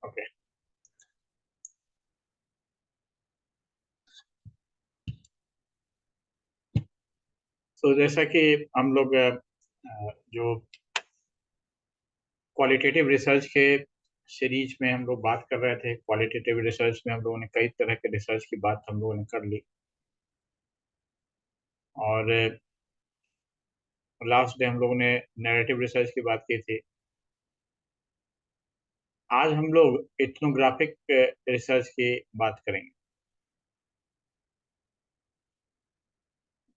Okay. तो जैसा कि हम लोग जो क्वालिटेटिव रिसर्च के सीरीज में हम लोग बात कर रहे थे, क्वालिटेटिव रिसर्च में हम लोगों ने कई तरह के रिसर्च की बात हम लोगों ने कर ली। और लास्ट डे हम लोगों ने नैरेटिव रिसर्च की बात की थी। आज हम लोग इथनोग्राफिक रिसर्च की बात करेंगे।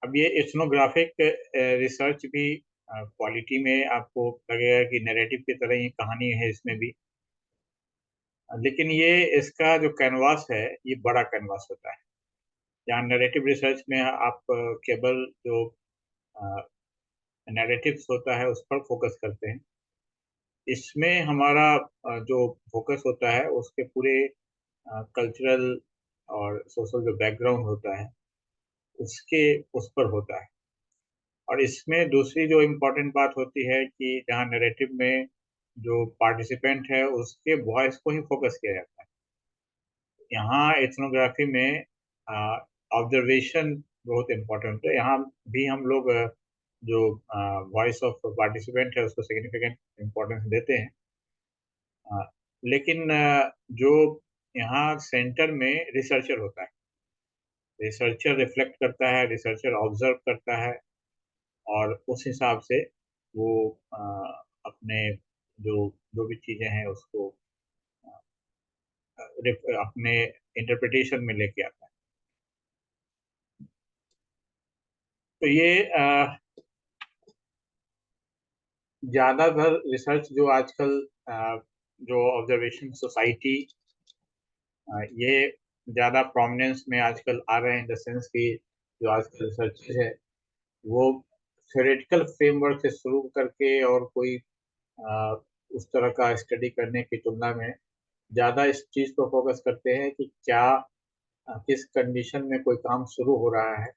अब ये इथनोग्राफिक रिसर्च भी क्वालिटी में आपको लगेगा कि नैरेटिव की तरह ही कहानी है इसमें भी, लेकिन ये इसका जो कैनवास है ये बड़ा कैनवास होता है। जहाँ नैरेटिव रिसर्च में आप केवल जो नैरेटिव्स होता है उस पर फोकस करते हैं। इसमें हमारा जो फोकस होता है उसके पूरे कल्चरल और सोशल जो बैकग्राउंड होता है उसके उस पर होता है। और इसमें दूसरी जो इम्पोर्टेंट बात होती है कि जहाँ नैरेटिव में जो पार्टिसिपेंट है उसके वॉइस को ही फोकस किया जाता है। यहाँ एथनोग्राफी में ऑब्जर्वेशन बहुत इम्पोर्टेंट है। यहाँ भी हम लोग जो वॉइस ऑफ पार्टिसिपेंट है उसको सिग्निफिकेंट इम्पोर्टेंस देते हैं। अ, लेकिन जो यहाँ सेंटर में रिसर्चर होता है, रिसर्चर रिफ्लेक्ट करता है, रिसर्चर ऑब्जर्व करता है और उस हिसाब से वो अपने जो जो भी चीज़ें हैं उसको अपने इंटरप्रिटेशन में लेके आता है। तो ये ज्यादातर रिसर्च जो आजकल जो ऑब्जर्वेशन सोसाइटी ये ज्यादा प्रोमिनेंस में आजकल आ रहे हैं, इन द सेंस कि जो आजकल रिसर्च है वो थ्योरेटिकल फ्रेमवर्क से शुरू करके और कोई अ, उस तरह का स्टडी करने की तुलना में ज्यादा इस चीज पर फोकस करते हैं कि क्या किस कंडीशन में कोई काम शुरू हो रहा है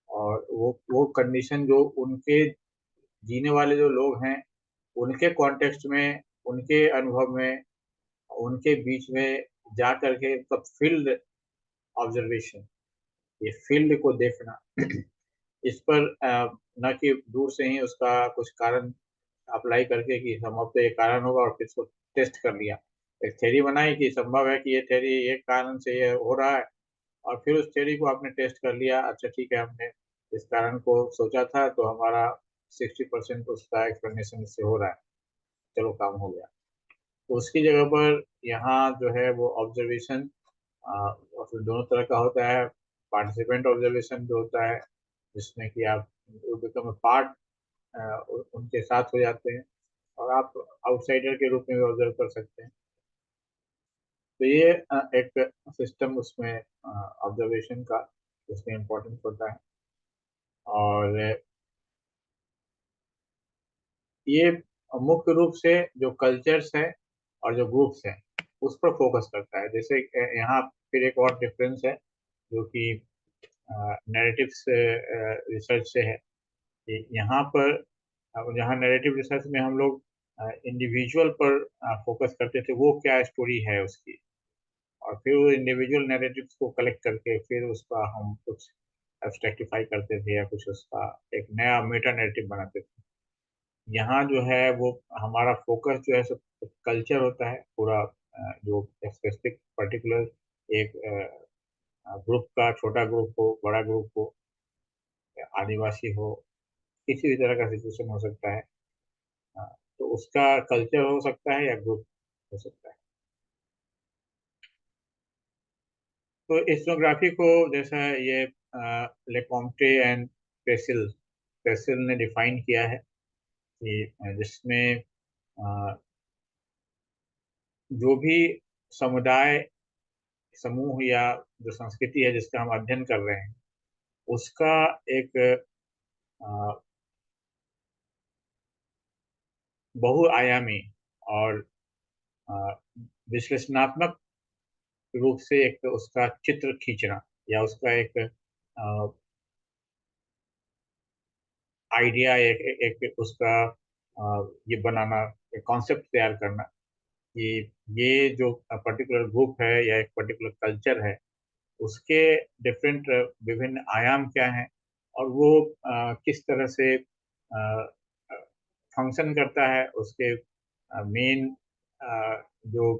और वो कंडीशन जो उनके जीने वाले जो लोग हैं उनके कॉन्टेक्स्ट में, उनके अनुभव में, उनके बीच में जा करके तब फील्ड ऑब्जर्वेशन, ये फील्ड को देखना, इस पर न कि दूर से ही उसका कुछ कारण अप्लाई करके कि संभव तो ये कारण होगा और फिर इसको टेस्ट कर लिया, एक थ्योरी बनाई कि संभव है कि ये थ्योरी एक कारण से ये हो रहा है और फिर उस थ्योरी को आपने टेस्ट कर लिया, अच्छा ठीक है हमने इस कारण को सोचा था तो हमारा 60% उसका एक्सप्लेनेशन इससे हो रहा है, चलो काम हो गया। तो उसकी जगह पर यहाँ जो है वो ऑब्जर्वेशन और फिर दोनों तरह का होता है। पार्टिसिपेंट ऑब्जर्वेशन जो होता है जिसमें कि आप बिकम अ पार्ट, उनके साथ हो जाते हैं और आप आउटसाइडर के रूप में भी ऑब्जर्व कर सकते हैं। तो ये एक सिस्टम उसमें ऑब्जर्वेशन का उसमें इम्पोर्टेंस होता है। और ये मुख्य रूप से जो कल्चर्स है और जो ग्रुप्स हैं उस पर फोकस करता है। जैसे यहाँ फिर एक और डिफरेंस है जो कि नैरेटिव्स रिसर्च से है कि यहाँ पर जहाँ नैरेटिव रिसर्च में हम लोग इंडिविजुअल पर फोकस करते थे, वो क्या स्टोरी है उसकी, और फिर वो इंडिविजुअल नैरेटिव्स को कलेक्ट करके फिर उसका हम कुछ एब्स्ट्रैक्टिफाई करते थे या कुछ उसका एक नया मेटा नैरेटिव बनाते थे। यहाँ जो है वो हमारा फोकस जो है सब कल्चर होता है पूरा, जो स्पेसिफिक पर्टिकुलर एक ग्रुप का, छोटा ग्रुप हो बड़ा ग्रुप हो या आदिवासी हो, किसी भी तरह का सिचुएशन हो सकता है। हाँ, तो उसका कल्चर हो सकता है या ग्रुप हो सकता है। तो इथनोग्राफी को जैसा ये लेकॉम्टे एंड पेसिल पेसिल ने डिफाइन किया है कि जिसमें जो भी समुदाय, समूह या जो संस्कृति है जिसका हम अध्ययन कर रहे हैं उसका एक बहुआयामी और अ, विश्लेषणात्मक रूप से एक उसका चित्र खींचना या उसका एक आइडिया, एक उसका ये बनाना, एक कॉन्सेप्ट तैयार करना, कि ये जो पर्टिकुलर ग्रुप है या एक पर्टिकुलर कल्चर है, उसके डिफरेंट विभिन्न आयाम क्या हैं, और वो किस तरह से फंक्शन करता है, उसके मेन जो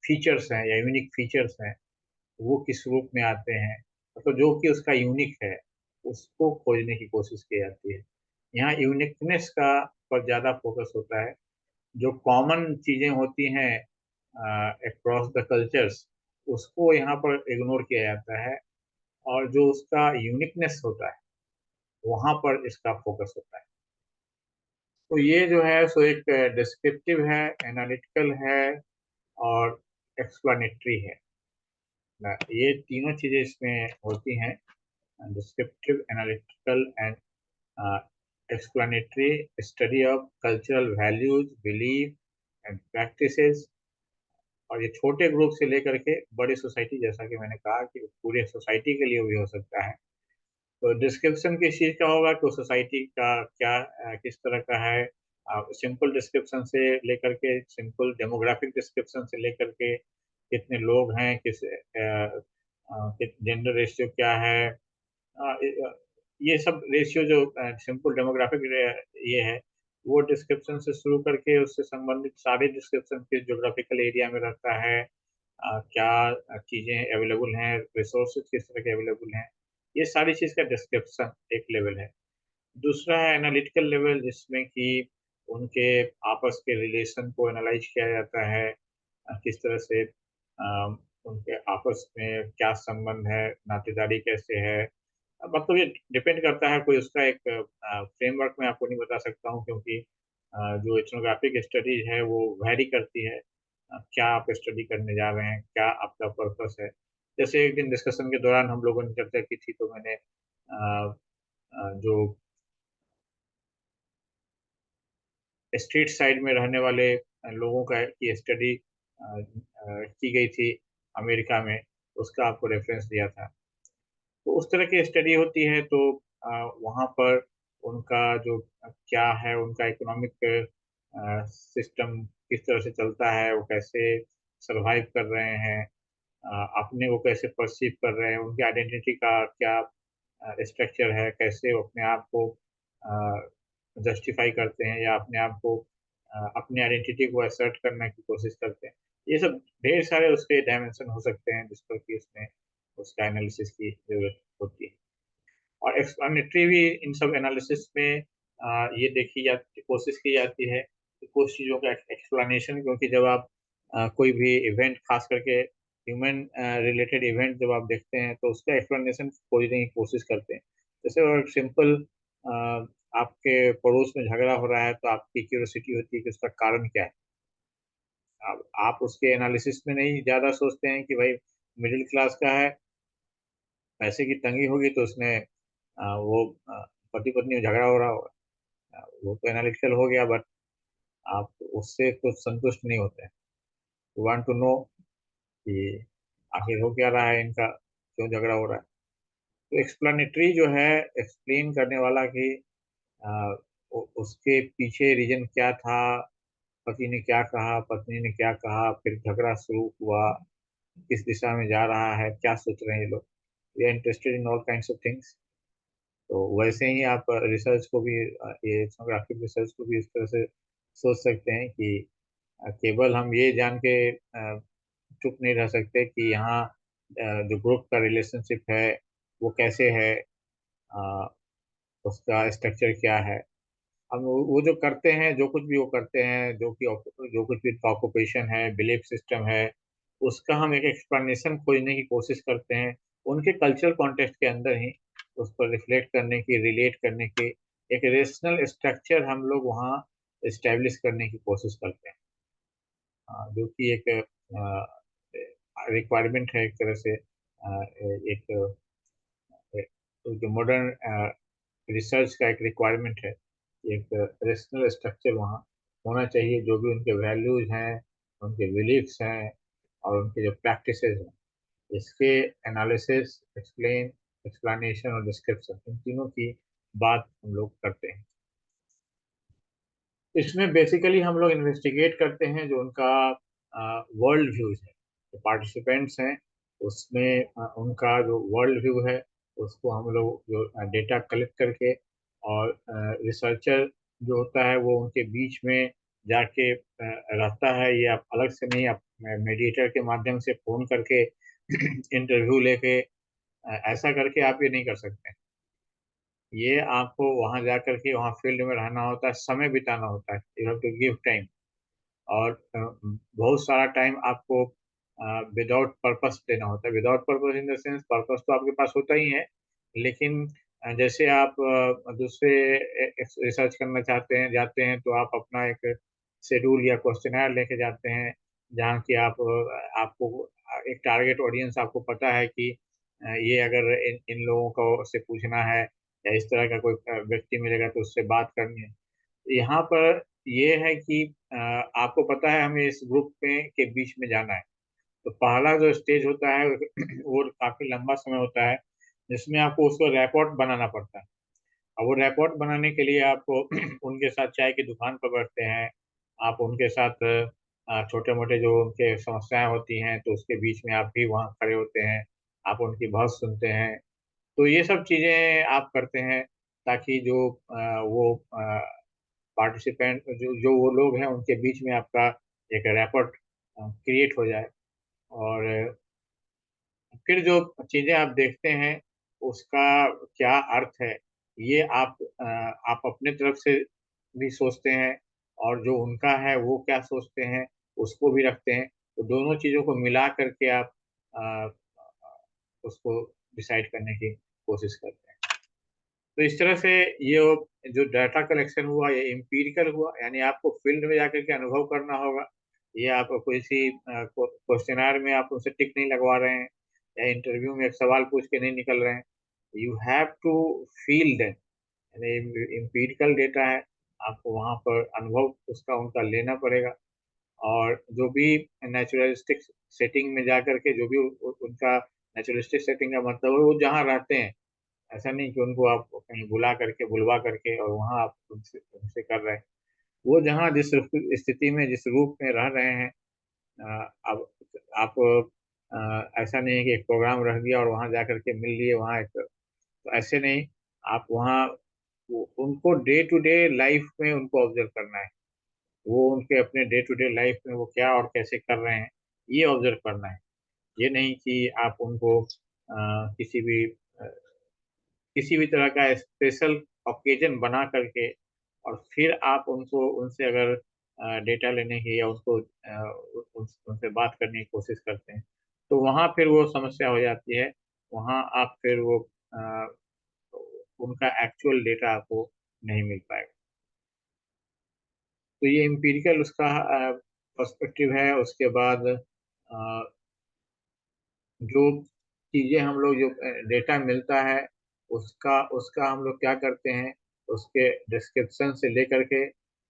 फीचर्स हैं या यूनिक फीचर्स हैं, वो किस रूप में आते हैं, तो जो कि उसका यूनिक है, उसको खोजने की कोशिश की जाती है। यहाँ यूनिकनेस का पर ज़्यादा फोकस होता है। जो कॉमन चीज़ें होती हैं अक्रॉस द कल्चर्स, उसको यहाँ पर इग्नोर किया जाता है, और जो उसका यूनिकनेस होता है, वहाँ पर इसका फोकस होता है। तो ये जो है सो एक डिस्क्रिप्टिव है, एनालिटिकल है, और एक्सप्लेनेटरी है। ये तीनों चीजें इसमें होती हैं, descriptive, analytical and explanatory. Study of cultural values, belief and practices. और ये छोटे ग्रुप से लेकर के बड़ी सोसाइटी, जैसा कि मैंने कहा कि पूरे सोसाइटी के लिए भी हो सकता है। तो डिस्क्रिप्शन किस चीज का होगा, तो सोसाइटी का क्या किस तरह का है, सिंपल डिस्क्रिप्शन से लेकर के सिंपल डेमोग्राफिक डिस्क्रिप्शन से लेकर के कितने लोग हैं, किस जेंडर रेशियो क्या है, ये सब रेशियो जो सिंपल डेमोग्राफिक ये है, वो डिस्क्रिप्शन से शुरू करके उससे संबंधित सारे डिस्क्रिप्शन किस ज्योग्राफिकल एरिया में रहता है, क्या चीजें अवेलेबल हैं, रिसोर्सेज किस तरह के अवेलेबल हैं, ये सारी चीज का डिस्क्रिप्शन एक लेवल है। दूसरा है एनालिटिकल लेवल, जिसमें कि उनके आपस के रिलेशन को एनालाइज किया जाता है, किस तरह से उनके आपस में क्या संबंध है, नातेदारी कैसे है। मतलब ये डिपेंड करता है, कोई उसका एक फ्रेमवर्क मैं आपको नहीं बता सकता हूँ, क्योंकि जो एथनोग्राफिक स्टडीज है वो वैरी करती है। क्या आप स्टडी करने जा रहे हैं, क्या आपका पर्पस है। जैसे एक दिन डिस्कशन के दौरान हम लोगों ने चर्चा की थी, तो मैंने जो स्ट्रीट साइड में रहने वाले लोगों का की स्टडी की गई थी अमेरिका में, उसका आपको रेफरेंस दिया था। तो उस तरह की स्टडी होती है, तो वहाँ पर उनका जो क्या है, उनका इकोनॉमिक सिस्टम किस तरह से चलता है, वो कैसे सरवाइव कर रहे हैं, अपने को कैसे परसीव कर रहे हैं, उनकी आइडेंटिटी का क्या स्ट्रक्चर है, कैसे वो अपने आप को जस्टिफाई करते हैं या अपने आप को अपनी आइडेंटिटी को असर्ट करने की कोशिश करते हैं। ये सब ढेर सारे उसके डायमेंशन हो सकते हैं, जिस पर कि उसमें उसका एनालिसिस की जरूरत होती है। और एक्सप्लेनेटरी भी इन सब एनालिसिस में ये देखी जाती, कोशिश की जाती है कि कुछ चीज़ों का एक्सप्लेनेशन, क्योंकि जब आप कोई भी इवेंट, खास करके ह्यूमन रिलेटेड इवेंट जब आप देखते हैं, तो उसका एक्सप्लेनेशन खोजने की कोशिश करते हैं। जैसे और सिंपल आपके पड़ोस में झगड़ा हो रहा है, तो आपकी क्यूरियोसिटी होती है कि उसका कारण क्या है। अब आप उसके एनालिसिस में नहीं ज़्यादा सोचते हैं कि भाई मिडिल क्लास का है, पैसे की तंगी होगी, तो उसने वो पति पत्नी में झगड़ा हो रहा होगा, वो तो एनालिटिकल हो गया, बट आप उससे तो संतुष्ट नहीं होते हैं। वांट टू नो कि आखिर हो क्या रहा है इनका, क्यों झगड़ा हो रहा है। तो एक्सप्लेनेटरी जो है, एक्सप्लेन करने वाला कि अ, उसके पीछे रीजन क्या था, पति ने क्या कहा, पत्नी ने क्या कहा, फिर झगड़ा शुरू हुआ, किस दिशा में जा रहा है, क्या सोच रहे हैं ये लोग। We are interested in all kinds of things. तो वैसे ही आप रिसर्च को भी, ये एथनोग्राफिक रिसर्च को भी इस तरह से सोच सकते हैं कि केवल हम ये जान के चुप नहीं रह सकते कि यहाँ जो ग्रुप का रिलेशनशिप है वो कैसे है, अ, उसका स्ट्रक्चर क्या है। हम वो जो करते हैं, जो कुछ भी वो करते हैं, जो कुछ भी ऑक्यूपेशन है, बिलीफ सिस्टम है, उसका हम एक एक्सप्लेनेशन खोजने की कोशिश करते हैं, उनके कल्चरल कॉन्टेक्स्ट के अंदर ही उस पर रिफ्लेक्ट करने की, रिलेट करने की एक रेशनल स्ट्रक्चर हम लोग वहाँ इस्टेब्लिश करने की कोशिश करते हैं। जो कि एक रिक्वायरमेंट है एक तरह से, एक जो मॉडर्न रिसर्च का एक रिक्वायरमेंट है। एक रेशनल स्ट्रक्चर वहाँ होना चाहिए, जो भी उनके वैल्यूज हैं, उनके बिलीफ्स हैं, और उनके जो प्रैक्टिसेस हैं, इसके एनालिसिस, एक्सप्लेनेशन और डिस्क्रिप्शन, इन तीनों की बात हम लोग करते हैं। इसमें बेसिकली हम लोग इन्वेस्टिगेट करते हैं जो उनका वर्ल्ड व्यूज है, जो पार्टिसिपेंट्स हैं उसमें उनका जो वर्ल्ड व्यू है उसको हम लोग जो डेटा कलेक्ट करके, और रिसर्चर जो होता है वो उनके बीच में जाके रहता है। ये आप अलग से नहीं, आप मीडिएटर के माध्यम से फोन करके इंटरव्यू लेके ऐसा करके आप ये नहीं कर सकते। ये आपको वहां जा करके वहां फील्ड में रहना होता है, समय बिताना होता है, you have to give time. और बहुत सारा टाइम आपको विदाउट पर्पस देना होता है। Without purpose in the sense, purpose तो आपके पास होता ही है, लेकिन जैसे आप दूसरे रिसर्च करना चाहते हैं, जाते हैं तो आप अपना एक शेड्यूल या क्वेश्चनर लेके जाते हैं, जहाँ की आपको एक टारगेट ऑडियंस आपको पता है कि ये अगर इन लोगों को से पूछना है या इस तरह का कोई व्यक्ति मिलेगा तो उससे बात करनी है। यहाँ पर ये है कि आपको पता है हमें इस ग्रुप में के बीच में जाना है। तो पहला जो स्टेज होता है वो काफी लंबा समय होता है, जिसमें आपको उसको रिपोर्ट बनाना पड़ता है। अब वो रिपोर्ट बनाने के लिए आपको उनके साथ चाय की दुकान पर बैठते हैं, आप उनके साथ छोटे मोटे जो उनके समस्याएं होती हैं तो उसके बीच में आप भी वहाँ खड़े होते हैं, आप उनकी बहस सुनते हैं। तो ये सब चीजें आप करते हैं ताकि जो वो पार्टिसिपेंट जो जो वो लोग हैं उनके बीच में आपका एक रैपट क्रिएट हो जाए। और फिर जो चीजें आप देखते हैं उसका क्या अर्थ है, ये आप अपने तरफ से भी सोचते हैं, और जो उनका है वो क्या सोचते हैं उसको भी रखते हैं। तो दोनों चीजों को मिला करके आप अ, उसको डिसाइड करने की कोशिश करते हैं। तो इस तरह से ये जो डाटा कलेक्शन हुआ ये एम्पिरिकल हुआ, यानी आपको फील्ड में जाकर के अनुभव करना होगा। ये आप कोई सी क्वेश्चनार में आप उनसे टिक नहीं लगवा रहे हैं, या इंटरव्यू में एक सवाल पूछ के नहीं निकल रहे हैं। You have to feel that, यानी एम्पिरिकल डेटा है, आपको वहां पर अनुभव उसका उनका लेना पड़ेगा। और जो भी नेचुरलिस्टिक सेटिंग में जाकर के जो भी उनका नेचुरलिस्टिक सेटिंग का मतलब है वो जहाँ रहते हैं, ऐसा नहीं कि उनको आप कहीं बुला करके बुलवा करके और वहां आप उनसे उनसे कर रहे हैं। वो जहाँ जिस स्थिति में जिस रूप में रह रहे हैं, अब आप ऐसा नहीं है कि एक प्रोग्राम रख दिया और वहां जा करके मिल लिए वहां एक, तो ऐसे नहीं। आप वहाँ उनको डे टू डे लाइफ में उनको ऑब्जर्व करना है, वो उनके अपने डे टू डे लाइफ में वो क्या और कैसे कर रहे हैं ये ऑब्जर्व करना है। ये नहीं कि आप उनको किसी भी तरह का स्पेशल ओकेजन बना करके और फिर आप उनको उनसे अगर डेटा लेने की या उनको उनसे बात करने की कोशिश करते हैं तो वहाँ फिर वो समस्या हो जाती है। वहाँ आप फिर वो अ, उनका एक्चुअल डेटा आपको नहीं मिल पाएगा। तो ये एम्पिरिकल उसका पर्सपेक्टिव है। उसके बाद जो चीजें हम लोग जो डेटा मिलता है उसका उसका हम लोग क्या करते हैं, उसके डिस्क्रिप्शन से लेकर के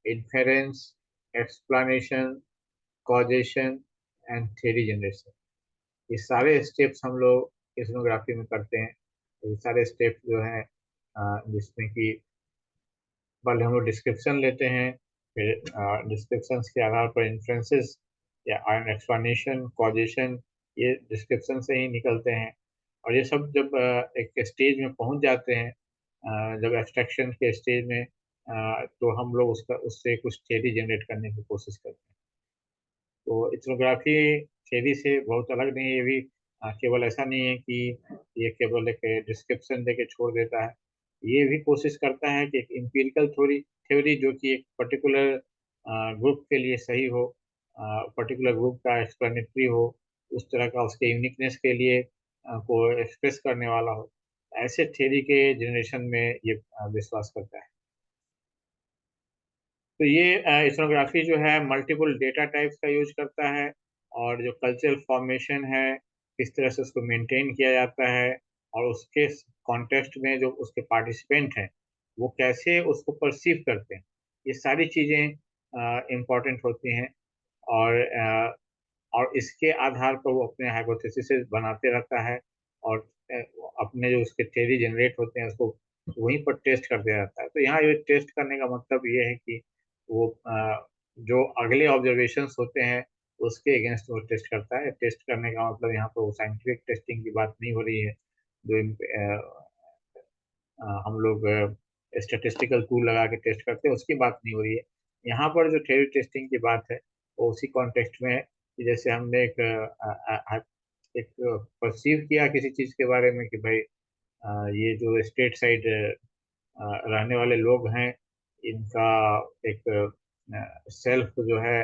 inference, explanation, causation and theory generation, ये सारे स्टेप्स हम लोग इसनोग्राफी में करते हैं। ये सारे स्टेप्स जो हैं जिसमें कि पहले हम लोग डिस्क्रिप्शन लेते हैं, फिर डिस्क्रिप्शन के आधार पर इन्फ्रेंसेस या एक्सप्लेनेशन, कॉजेशन, ये डिस्क्रिप्शन से ही निकलते हैं। और ये सब जब एक स्टेज में पहुंच जाते हैं, जब एब्स्ट्रैक्शन के स्टेज में, तो हम लोग उसका उससे कुछ थ्योरी जनरेट करने की कोशिश करते हैं। तो इथनोग्राफी थ्योरी से बहुत अलग नहीं है। ये भी केवल ऐसा नहीं है कि ये केवल एक डिस्क्रिप्शन दे के छोड़ देता है। ये भी कोशिश करता है कि एक इम्पिरिकल थ्योरी थ्योरी जो कि एक पर्टिकुलर ग्रुप के लिए सही हो, पर्टिकुलर ग्रुप का एक्सप्लेनेटरी हो, उस तरह का उसके यूनिकनेस के लिए को एक्सप्रेस करने वाला हो, ऐसे थ्योरी के जनरेशन में ये विश्वास करता है। तो ये इथनोग्राफी जो है मल्टीपल डेटा टाइप्स का यूज करता है, और जो कल्चरल फॉर्मेशन है किस तरह से उसको मेंटेन किया जाता है, और उसके कॉन्टेक्स्ट में जो उसके पार्टिसिपेंट हैं वो कैसे उसको परसीव करते हैं, ये सारी चीज़ें इम्पोर्टेंट होती हैं। और और इसके आधार पर वो अपने हाइपोथेसिस बनाते रहता है, और अ, अपने जो उसके थ्योरी जनरेट होते हैं उसको वहीं पर टेस्ट करते रहता है। तो यहाँ ये टेस्ट करने का मतलब ये है कि वो जो अगले ऑब्जर्वेशंस होते हैं उसके अगेंस्ट वो टेस्ट करता है। टेस्ट करने का मतलब यहाँ पर वो साइंटिफिक टेस्टिंग की बात नहीं हो रही है, जो हम लोग स्टैटिस्टिकल टूल लगा के टेस्ट करते हैं, उसकी बात नहीं हो रही है। यहाँ पर जो थ्योरी टेस्टिंग की बात है वो उसी कॉन्टेक्स्ट में है कि जैसे हमने एक परसीव किया किसी चीज़ के बारे में कि भाई ये जो स्टेट साइड रहने वाले लोग हैं, इनका एक सेल्फ जो है,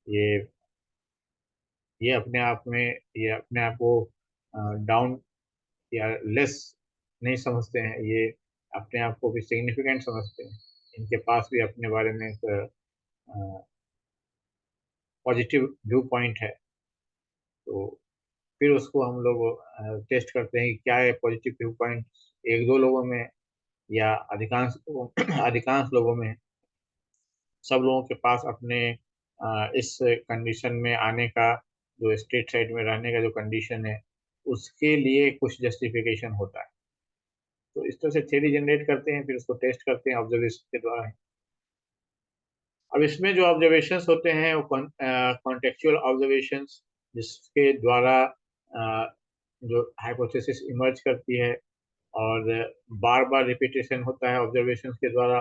ये ये अपने आप में, ये अपने आप को डाउन या लेस नहीं समझते हैं, ये अपने आप को भी सिग्निफिकेंट समझते हैं, इनके पास भी अपने बारे में एक पॉजिटिव व्यू पॉइंट है। तो फिर उसको हम लोग टेस्ट करते हैं कि क्या है पॉजिटिव व्यू पॉइंट एक दो लोगों में या अधिकांश लोगों में। सब लोगों के पास अपने इस कंडीशन में आने का, जो स्टेट साइड में रहने का जो कंडीशन है, उसके लिए कुछ जस्टिफिकेशन होता है। तो इस तरह से थ्योरी जनरेट करते हैं, फिर उसको टेस्ट करते हैं ऑब्जर्वेशन के द्वारा। अब इसमें जो ऑब्जर्वेशंस होते हैं वो कॉन्टेक्चुअल ऑब्जर्वेशंस, जिसके द्वारा जो हाइपोथेसिस इमर्ज करती है और बार बार रिपीटेशन होता है ऑब्जर्वेशंस के द्वारा,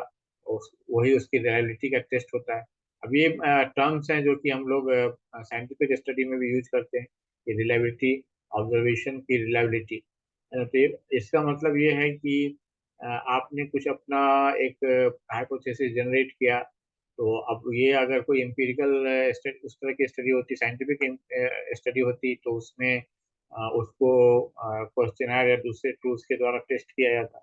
वही उसकी रियलिटी का टेस्ट होता है। अब ये टर्म्स हैं जो कि हम लोग साइंटिफिक स्टडी में भी यूज करते हैं कि रिलायबिलिटी, ऑब्जर्वेशन की रिलायबिलिटी। तो इसका मतलब ये है कि आपने कुछ अपना एक हाइपोथेसिस जनरेट किया, तो अब ये अगर कोई एम्पिरिकल उस तरह की स्टडी होती, साइंटिफिक स्टडी होती, तो उसमें उसको क्वेश्चनर या दूसरे टूल्स के द्वारा टेस्ट किया जाता।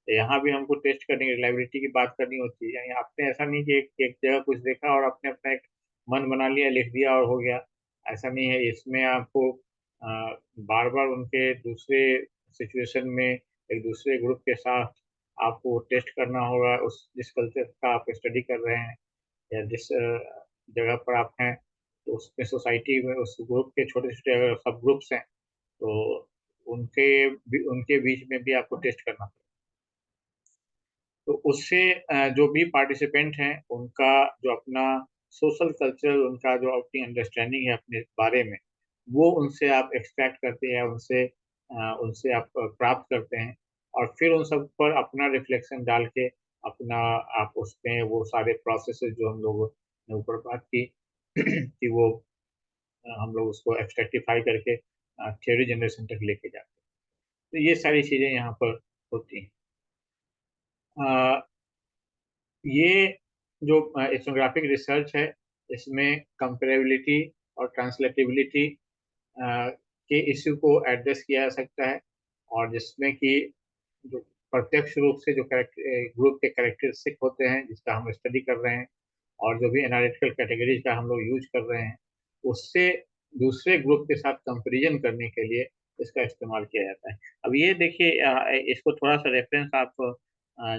तो यहाँ भी हमको टेस्ट करने की रिलायबिलिटी की बात करनी होती है। यानी आपने ऐसा नहीं कि एक जगह कुछ देखा और आपने अपना एक मन बना लिया, लिख दिया और हो गया, ऐसा नहीं है। इसमें आपको बार बार उनके दूसरे सिचुएशन में एक दूसरे ग्रुप के साथ आपको टेस्ट करना होगा, उस जिस कल्चर का आप स्टडी कर रहे हैं या जिस जगह पर आप हैं, तो उसमें सोसाइटी में उस ग्रुप के छोटे छोटे अगर सब ग्रुप्स हैं, तो उनके बीच में भी आपको टेस्ट करना पड़ेगा। तो उससे जो भी पार्टिसिपेंट हैं उनका जो अपना सोशल कल्चर, उनका जो अपनी अंडरस्टैंडिंग है अपने बारे में, वो उनसे आप एक्सट्रैक्ट करते हैं, उनसे उनसे आप प्राप्त करते हैं। और फिर उन सब पर अपना रिफ्लेक्शन डाल के अपना आप उसमें वो सारे प्रोसेसेस जो हम लोग ने ऊपर बात की कि वो हम लोग उसको एक्सट्रैक्टिफाई करके थ्योरी जनरेशन तक लेके जाते हैं। तो ये सारी चीज़ें यहाँ पर होती हैं। ये जो एथनोग्राफिक रिसर्च है, इसमें कंपेरेबिलिटी और ट्रांसलेटेबिलिटी के इश्यू को एड्रेस किया जा सकता है, और जिसमें कि जो प्रत्यक्ष रूप से जो ग्रुप के कैरेक्टरिस्टिक होते हैं जिसका हम स्टडी कर रहे हैं, और जो भी एनालिटिकल कैटेगरीज का हम लोग यूज कर रहे हैं, उससे दूसरे ग्रुप के साथ कंपैरिजन करने के लिए इसका इस्तेमाल किया जाता है। अब ये देखिए, इसको थोड़ा सा रेफरेंस आप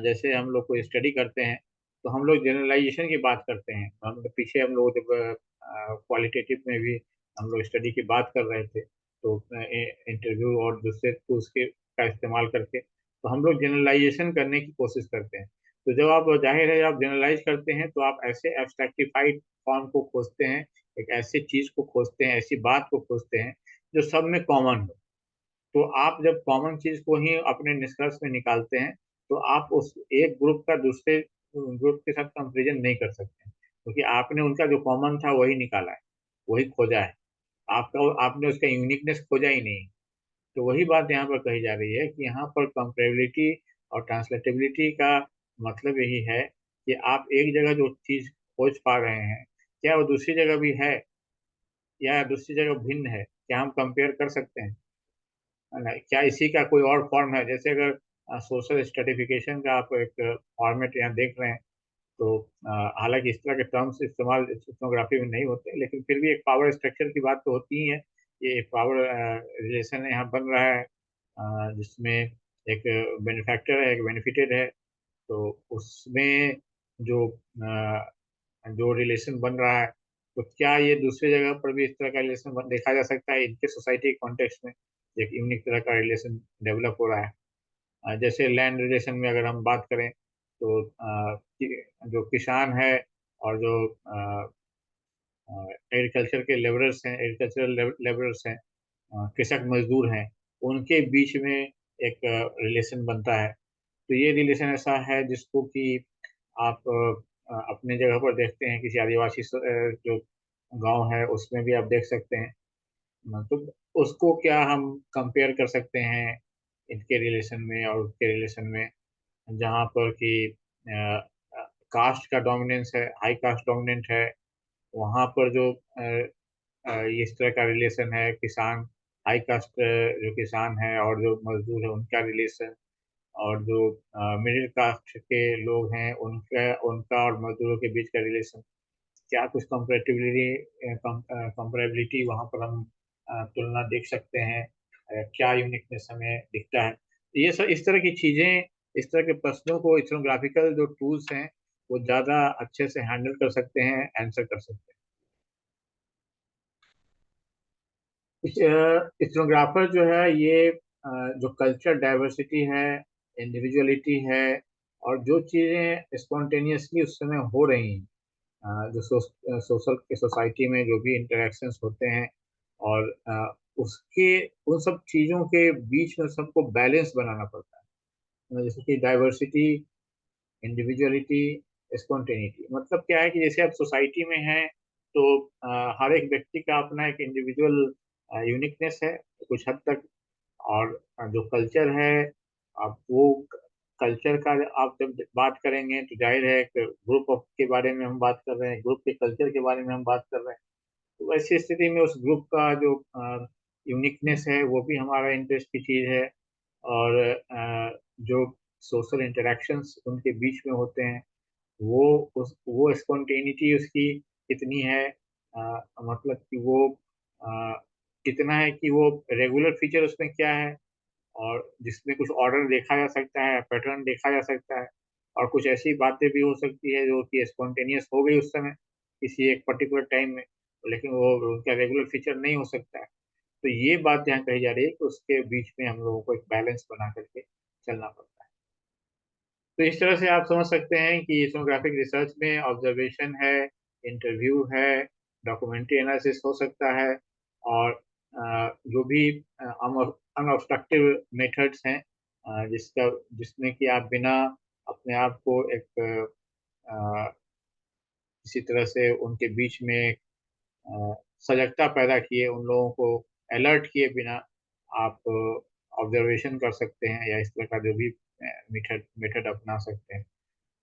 जैसे हम लोग को स्टडी करते हैं, तो हम लोग जनरलाइजेशन की बात करते हैं। हम पीछे हम लोग जब क्वालिटेटिव में भी हम लोग स्टडी की बात कर रहे थे, तो इंटरव्यू और दूसरे टूल्स के का इस्तेमाल करके, तो हम लोग जनरलाइजेशन करने की कोशिश करते हैं। तो जब आप, जाहिर है, आप जनरलाइज करते हैं तो आप ऐसे एब्स्ट्रैक्टिफाइड फॉर्म को खोजते हैं, एक ऐसी चीज को खोजते हैं, ऐसी बात को खोजते हैं जो सब में कॉमन हो। तो आप जब कॉमन चीज को ही अपने निष्कर्ष में निकालते हैं, तो आप उस एक ग्रुप का दूसरे ग्रुप के साथ कंपेरिजन नहीं कर सकते, क्योंकि आपने उनका जो कॉमन था वही निकाला है, वही खोजा है। आपका आपने उसका यूनिकनेस खोजा ही नहीं। तो वही बात यहाँ पर कही जा रही है कि यहाँ पर कंपेरेबिलिटी और ट्रांसलेटेबिलिटी का मतलब यही है कि आप एक जगह जो चीज खोज पा रहे हैं, क्या वो दूसरी जगह भी है या दूसरी जगह भिन्न है, क्या हम कंपेयर कर सकते हैं, है ना? क्या इसी का कोई और फॉर्म है? जैसे अगर सोशल स्ट्रेटिफिकेशन का आप एक फॉर्मेट यहाँ देख रहे हैं, तो हालांकि इस तरह के टर्म्स इस्तेमाल इथनोग्राफी में नहीं होते, लेकिन फिर भी एक पावर स्ट्रक्चर की बात तो होती ही है। ये पावर रिलेशन यहाँ बन रहा है, जिसमें एक बेनिफैक्टर है, एक बेनिफिटेड है। तो उसमें जो जो रिलेशन बन रहा है, तो क्या ये दूसरी जगह पर भी इस तरह का रिलेशन देखा जा सकता है? इनके सोसाइटी के कॉन्टेक्स्ट में एक यूनिक तरह का रिलेशन डेवलप हो रहा है। जैसे लैंड रिलेशन में अगर हम बात करें, तो जो किसान है और जो एग्रीकल्चर के लेबरर्स हैं, एग्रीकल्चरल लेबरर्स हैं, कृषक मजदूर हैं, उनके बीच में एक रिलेशन बनता है। तो ये रिलेशन ऐसा है जिसको कि आप अपने जगह पर देखते हैं, किसी आदिवासी जो गांव है उसमें भी आप देख सकते हैं। मतलब उसको क्या हम कंपेयर कर सकते हैं इनके रिलेशन में और उसके रिलेशन में, जहाँ पर कि कास्ट का डोमिनेंस है, हाई कास्ट डोमिनेंट है। वहाँ पर जो इस तरह का रिलेशन है, किसान, हाई कास्ट जो किसान है और जो मजदूर है उनका रिलेशन, और जो मिडिल कास्ट के लोग हैं उनका उनका और मजदूरों के बीच का रिलेशन, क्या कुछ कंपेरेबिलिटी वहाँ पर हम तुलना देख सकते हैं, क्या यूनिकनेस हमें दिखता है। तो ये सब इस तरह की चीजें, इस तरह के प्रश्नों को इथनोग्राफिकल जो टूल्स हैं वो ज्यादा अच्छे से हैंडल कर सकते हैं, आंसर कर सकते हैं। इथनोग्राफर जो है ये जो कल्चर डाइवर्सिटी है, इंडिविजुअलिटी है, और जो चीजें स्पॉन्टेनियसली उस समय हो रही हैं, जो सोशल सोसाइटी में जो भी इंटरेक्शंस होते हैं, और उसके उन सब चीज़ों के बीच में सबको बैलेंस बनाना पड़ता है। जैसे कि डाइवर्सिटी, इंडिविजुअलिटी, स्पॉन्टेनिटी, मतलब क्या है कि जैसे आप सोसाइटी में हैं तो हर एक व्यक्ति का अपना एक इंडिविजुअल यूनिकनेस है कुछ हद तक। और जो कल्चर है, आप वो कल्चर का आप जब बात करेंगे तो जाहिर है कि ग्रुप ऑफ के बारे में हम बात कर रहे हैं, ग्रुप के कल्चर के बारे में हम बात कर रहे हैं। तो ऐसी स्थिति में उस ग्रुप का जो यूनिकनेस है वो भी हमारा इंटरेस्ट की चीज़ है। और जो सोशल इंटरेक्शंस उनके बीच में होते हैं, वो वो स्पॉन्टेनिटी उसकी कितनी है, मतलब कि वो अ, कितना है कि वो रेगुलर फीचर उसमें क्या है, और जिसमें कुछ ऑर्डर देखा जा सकता है, पैटर्न देखा जा सकता है। और कुछ ऐसी बातें भी हो सकती है जो कि स्पॉन्टेनियस हो गई उस समय किसी एक पर्टिकुलर टाइम में, लेकिन वो उनका रेगुलर फीचर नहीं हो सकता है। तो ये बात यहाँ कही जा रही है कि उसके बीच में हम लोगों को एक बैलेंस बना करके चलना पड़ता है। तो इस तरह से आप समझ सकते हैं कि इथनोग्राफिक रिसर्च में ऑब्जर्वेशन है, इंटरव्यू है, डॉक्यूमेंट्री एनालिसिस हो सकता है, और जो भी अनऑब्स्ट्रक्टिव मेथड्स हैं, जिसमें कि आप बिना अपने आप को एक किसी तरह से उनके बीच में सजगता पैदा किए, उन लोगों को अलर्ट किए बिना आप ऑब्जर्वेशन कर सकते हैं, या इस तरह का जो भी मेथड मेथड अपना सकते हैं।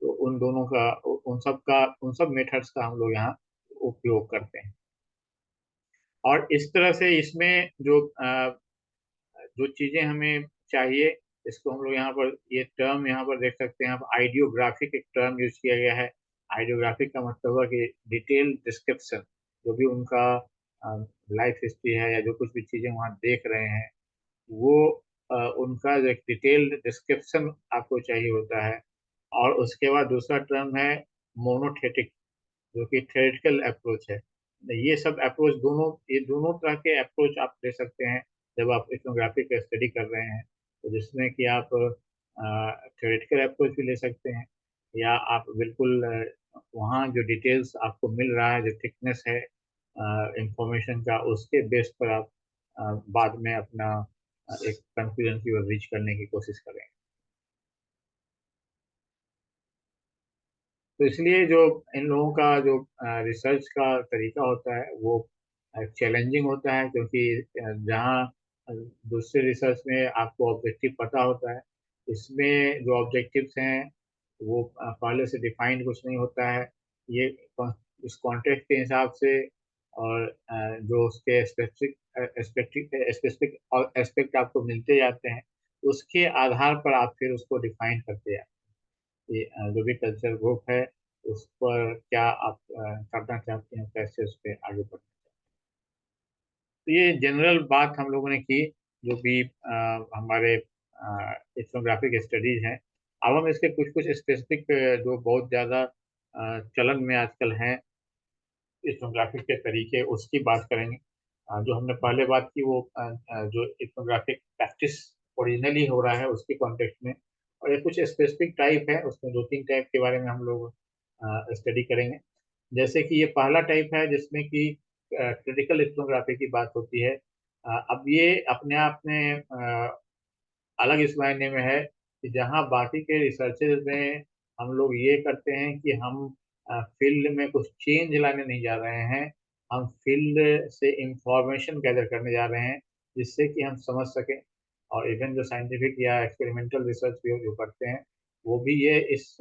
तो उन दोनों का, उन सब मेथड्स का हम लोग यहाँ उपयोग करते हैं। और इस तरह से इसमें जो चीजें हमें चाहिए, इसको हम लोग यहाँ पर, ये टर्म यहाँ पर देख सकते हैं आप, आइडियोग्राफिक एक टर्म यूज किया गया है। आइडियोग्राफिक का मतलब है कि डिटेल डिस्क्रिप्शन, जो भी उनका लाइफ हिस्ट्री है या जो कुछ भी चीजें वहाँ देख रहे हैं, वो उनका जो एक डिटेल्ड डिस्क्रिप्शन आपको चाहिए होता है। और उसके बाद दूसरा टर्म है मोनोथेटिक, जो कि थ्योरेटिकल अप्रोच है। ये सब अप्रोच दोनों, ये दोनों तरह के अप्रोच आप ले सकते हैं जब आप इथनोग्राफी का स्टडी कर रहे हैं। तो जिसमें कि आप थ्योरेटिकल अप्रोच भी ले सकते हैं, या आप बिल्कुल वहाँ जो डिटेल्स आपको मिल रहा है, जो थिकनेस है इंफॉर्मेशन का, उसके बेस पर आप बाद में अपना एक कंक्लूजन की ओर रीच करने की कोशिश करें। तो इसलिए जो इन लोगों का जो रिसर्च का तरीका होता है वो चैलेंजिंग होता है, क्योंकि जहाँ दूसरे रिसर्च में आपको ऑब्जेक्टिव पता होता है, इसमें जो ऑब्जेक्टिव्स हैं वो पहले से डिफाइंड कुछ नहीं होता है। ये इस कॉन्टेक्स्ट के हिसाब से, और जो उसके स्पेसिफिक स्पेसिफिक एस्पेक्ट आपको मिलते जाते हैं, उसके आधार पर आप फिर उसको डिफाइन करते हैं कि जो भी कल्चर ग्रुप है उस पर क्या आप करना चाहते हैं, कैसे उस पर आगे बढ़ना चाहते हैं। तो ये जनरल बात हम लोगों ने की, जो भी हमारे इथनोग्राफिक स्टडीज हैं। अब हम इसके कुछ कुछ स्पेसिफिक जो बहुत ज़्यादा चलन में आजकल हैं इथनोग्राफिक के तरीके, उसकी बात करेंगे। जो हमने पहले बात की वो जो इथनोग्राफिक प्रैक्टिस ओरिजिनली हो रहा है उसके कॉन्टेक्स्ट में, और ये कुछ स्पेसिफिक टाइप है, उसमें दो तीन टाइप के बारे में हम लोग स्टडी करेंगे। जैसे कि ये पहला टाइप है जिसमें कि क्रिटिकल इथनोग्राफी की बात होती है। अब ये अपने आप में अलग इस मायने में है कि जहाँ बाकी के रिसर्चेज में हम लोग ये करते हैं कि हम फील्ड में कुछ चेंज लाने नहीं जा रहे हैं, हम फील्ड से इंफॉर्मेशन गैदर करने जा रहे हैं जिससे कि हम समझ सकें। और इवन जो साइंटिफिक या एक्सपेरिमेंटल रिसर्च भी जो करते हैं वो भी ये इस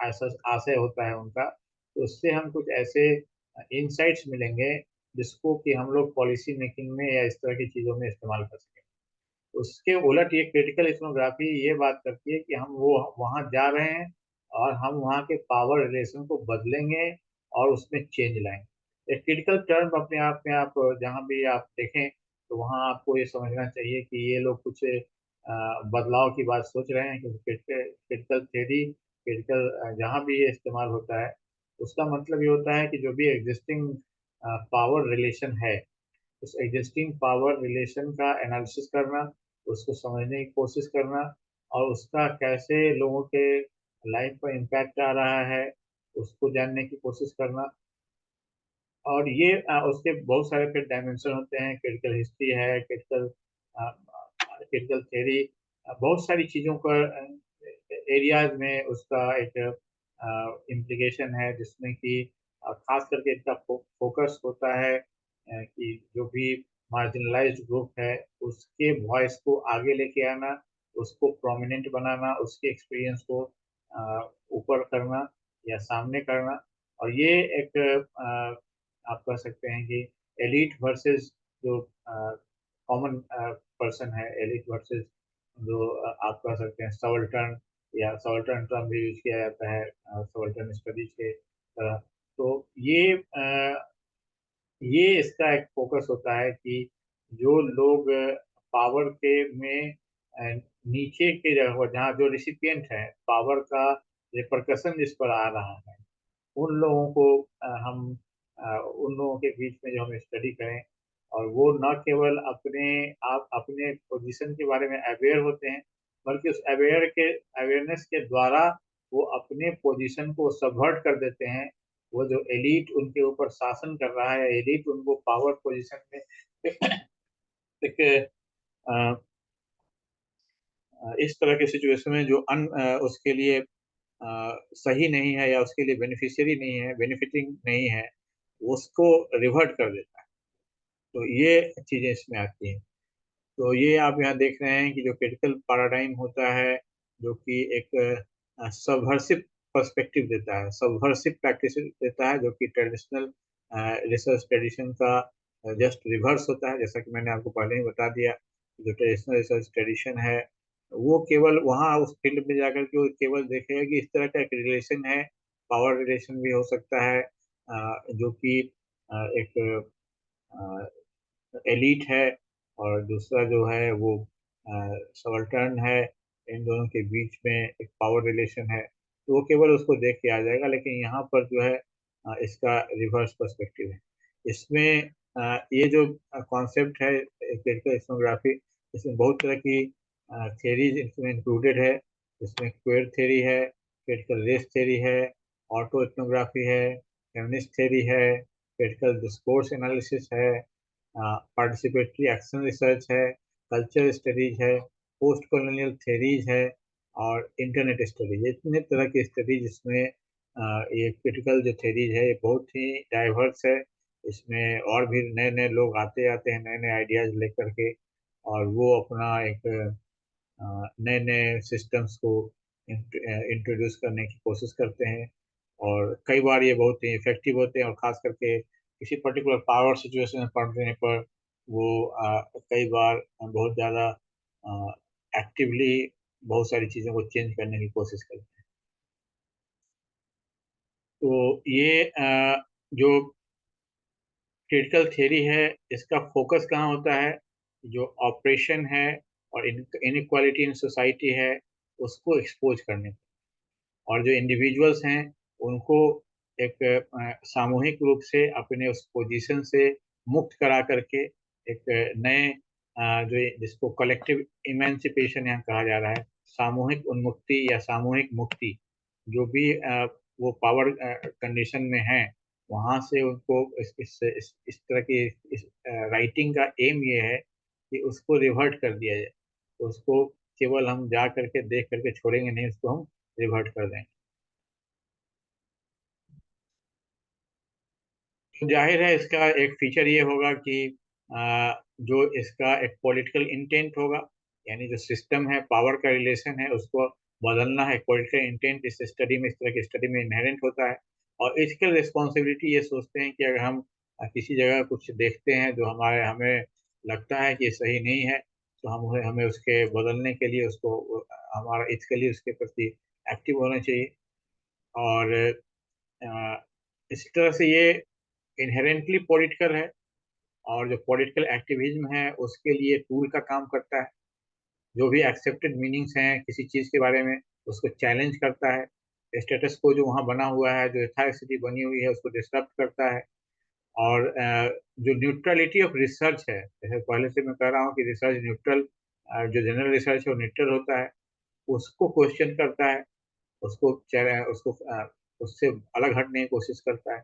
ऐसा आशय होता है उनका, तो उससे हम कुछ ऐसे इंसाइट्स मिलेंगे जिसको कि हम लोग पॉलिसी मेकिंग में या इस तरह की चीज़ों में इस्तेमाल कर सकें। उसके उलट ये क्रिटिकल इथनोग्राफी ये बात करती है कि हम वो वहां जा रहे हैं और हम वहाँ के पावर रिलेशन को बदलेंगे और उसमें चेंज लाएंगे। एक क्रिटिकल टर्म अपने आप में आप जहाँ भी आप देखें तो वहाँ आपको ये समझना चाहिए कि ये लोग कुछ बदलाव की बात सोच रहे हैं, क्योंकि क्रिटिकल थ्योरी, क्रिटिकल जहाँ भी ये इस्तेमाल होता है उसका मतलब ये होता है कि जो भी एग्जिस्टिंग पावर रिलेशन है उस एग्जिस्टिंग पावर रिलेशन का एनालिसिस करना, उसको समझने की कोशिश करना और उसका कैसे लोगों के लाइफ पर इम्पैक्ट आ रहा है उसको जानने की कोशिश करना। और ये उसके बहुत सारे फिर डायमेंशन होते हैं, क्रिटिकल हिस्ट्री है, क्रिटिकल थ्योरी, बहुत सारी चीज़ों का एरियाज में उसका एक इम्प्लीकेशन है जिसमें कि खास करके इसका फोकस होता है कि जो भी मार्जिनलाइज्ड ग्रुप है उसके वॉइस को आगे लेके आना, उसको प्रोमिनेंट बनाना, उसके एक्सपीरियंस को ऊपर करना या सामने करना। और ये एक आप कह सकते हैं कि एलिट वर्सेस जो कॉमन पर्सन है, एलिट वर्सेस जो आप कह सकते हैं सवल्टर्न, या सवल्टर्न टर्म भी यूज किया जाता है सवल्टर्न स्टडीज के तरह। तो ये इसका एक फोकस होता है कि जो लोग पावर के में नीचे के जगह जहाँ जो रिसिपिएंट है पावर का रिपरकशन जिस पर आ रहा है उन लोगों को उन लोगों के बीच में जो हम स्टडी करें और वो न केवल अपने आप अपने पोजीशन के बारे में अवेयर होते हैं बल्कि उस अवेयरनेस के द्वारा वो अपने पोजीशन को सबवर्ट कर देते हैं। वो जो एलीट उनके ऊपर शासन कर रहा है, एलीट उनको पावर पोजीशन में एक इस तरह के सिचुएशन में जो उसके लिए सही नहीं है या उसके लिए बेनिफिशियरी नहीं है, बेनिफिटिंग नहीं है, उसको रिवर्ट कर देता है। तो ये चीजें इसमें आती हैं। तो ये आप यहाँ देख रहे हैं कि जो क्रिटिकल पैराडाइम होता है जो कि एक सबवर्सिव पर्सपेक्टिव देता है, सबवर्सिव प्रैक्टिस देता है, जो कि ट्रेडिशनल रिसर्च ट्रेडिशन का जस्ट रिवर्स होता है। जैसा कि मैंने आपको पहले ही बता दिया, जो ट्रेडिशनल रिसर्च ट्रेडिशन है वो केवल वहाँ उस फील्ड में जाकर के वो केवल देखेगा कि इस तरह का एक रिलेशन है, पावर रिलेशन भी हो सकता है जो कि एक एलीट है और दूसरा जो है वो सबाल्टर्न है, इन दोनों के बीच में एक पावर रिलेशन है, तो वो केवल उसको देख के आ जाएगा। लेकिन यहाँ पर जो है इसका रिवर्स पर्सपेक्टिव है। इसमें ये जो कॉन्सेप्ट है क्रिटिकल इथनोग्राफी, इसमें बहुत तरह की थेरीज इसमें इंक्लूडेड है। इसमें क्वेयर थ्योरी है, क्रिटिकल रेस थ्योरी है, ऑटो इथनोग्राफी है, फेमिनिस्ट थ्योरी है, क्रिटिकल डिस्कोर्स एनालिसिस है, पार्टिसिपेटरी एक्शन रिसर्च है, कल्चर स्टडीज है, पोस्ट कॉलोनियल थेरीज है और इंटरनेट स्टडीज। इतने तरह की स्टडीज इसमें ये क्रिटिकल जो थेरीज है ये बहुत ही डाइवर्स है। इसमें और भी नए नए लोग आते आते हैं नए नए आइडियाज लेकर के, और वो अपना एक नए नए सिस्टम्स को इंट्रोड्यूस करने की कोशिश करते हैं। और कई बार ये बहुत ही इफेक्टिव होते हैं, और खास करके किसी पर्टिकुलर पावर सिचुएशन में पड़ने पर वो कई बार बहुत ज़्यादा एक्टिवली बहुत सारी चीज़ों को चेंज करने की कोशिश करते हैं। तो ये जो क्रिटिकल थ्योरी है इसका फोकस कहाँ होता है, जो ऑपरेशन है और इनइक्वालिटी इन सोसाइटी है उसको एक्सपोज करने, और जो इंडिविजुअल्स हैं उनको एक सामूहिक रूप से अपने उस पोजीशन से मुक्त करा करके एक नए जो जिसको कलेक्टिव इमेंसिपेशन यहाँ कहा जा रहा है, सामूहिक उन्मुक्ति या सामूहिक मुक्ति, जो भी वो पावर कंडीशन में है वहाँ से उनको इस तरह की इस राइटिंग का एम ये है कि उसको रिवर्ट कर दिया जाए। उसको केवल हम जा करके देख करके छोड़ेंगे नहीं, उसको हम रिवर्ट कर देंगे। तो जाहिर है इसका एक फीचर ये होगा कि जो इसका एक पॉलिटिकल इंटेंट होगा, यानी जो सिस्टम है, पावर का रिलेशन है, उसको बदलना है। पॉलिटिकल इंटेंट इस स्टडी में, इस तरह की स्टडी में इनहेरेंट होता है। और एथिकल रिस्पॉन्सिबिलिटी ये सोचते हैं कि अगर हम किसी जगह कुछ देखते हैं जो हमारे हमें लगता है कि ये सही नहीं है, तो हम हमें उसके बदलने के लिए उसको हमारा एथिकली उसके प्रति एक्टिव होना चाहिए। और इस तरह से ये इनहेरेंटली पॉलिटिकल है। और जो पॉलिटिकल एक्टिविज्म है उसके लिए टूल का काम करता है। जो भी एक्सेप्टेड मीनिंग्स हैं किसी चीज़ के बारे में, उसको चैलेंज करता है। स्टेटस को जो वहाँ बना हुआ है, जो यथास्थिति बनी हुई है, उसको डिस्टर्ब करता है। और जो न्यूट्रलिटी ऑफ रिसर्च है, जैसे पहले से मैं कह रहा हूँ कि रिसर्च न्यूट्रल, जो जनरल रिसर्च है वो न्यूट्रल होता है, उसको क्वेश्चन करता है। उसको उससे अलग हटने की कोशिश करता है।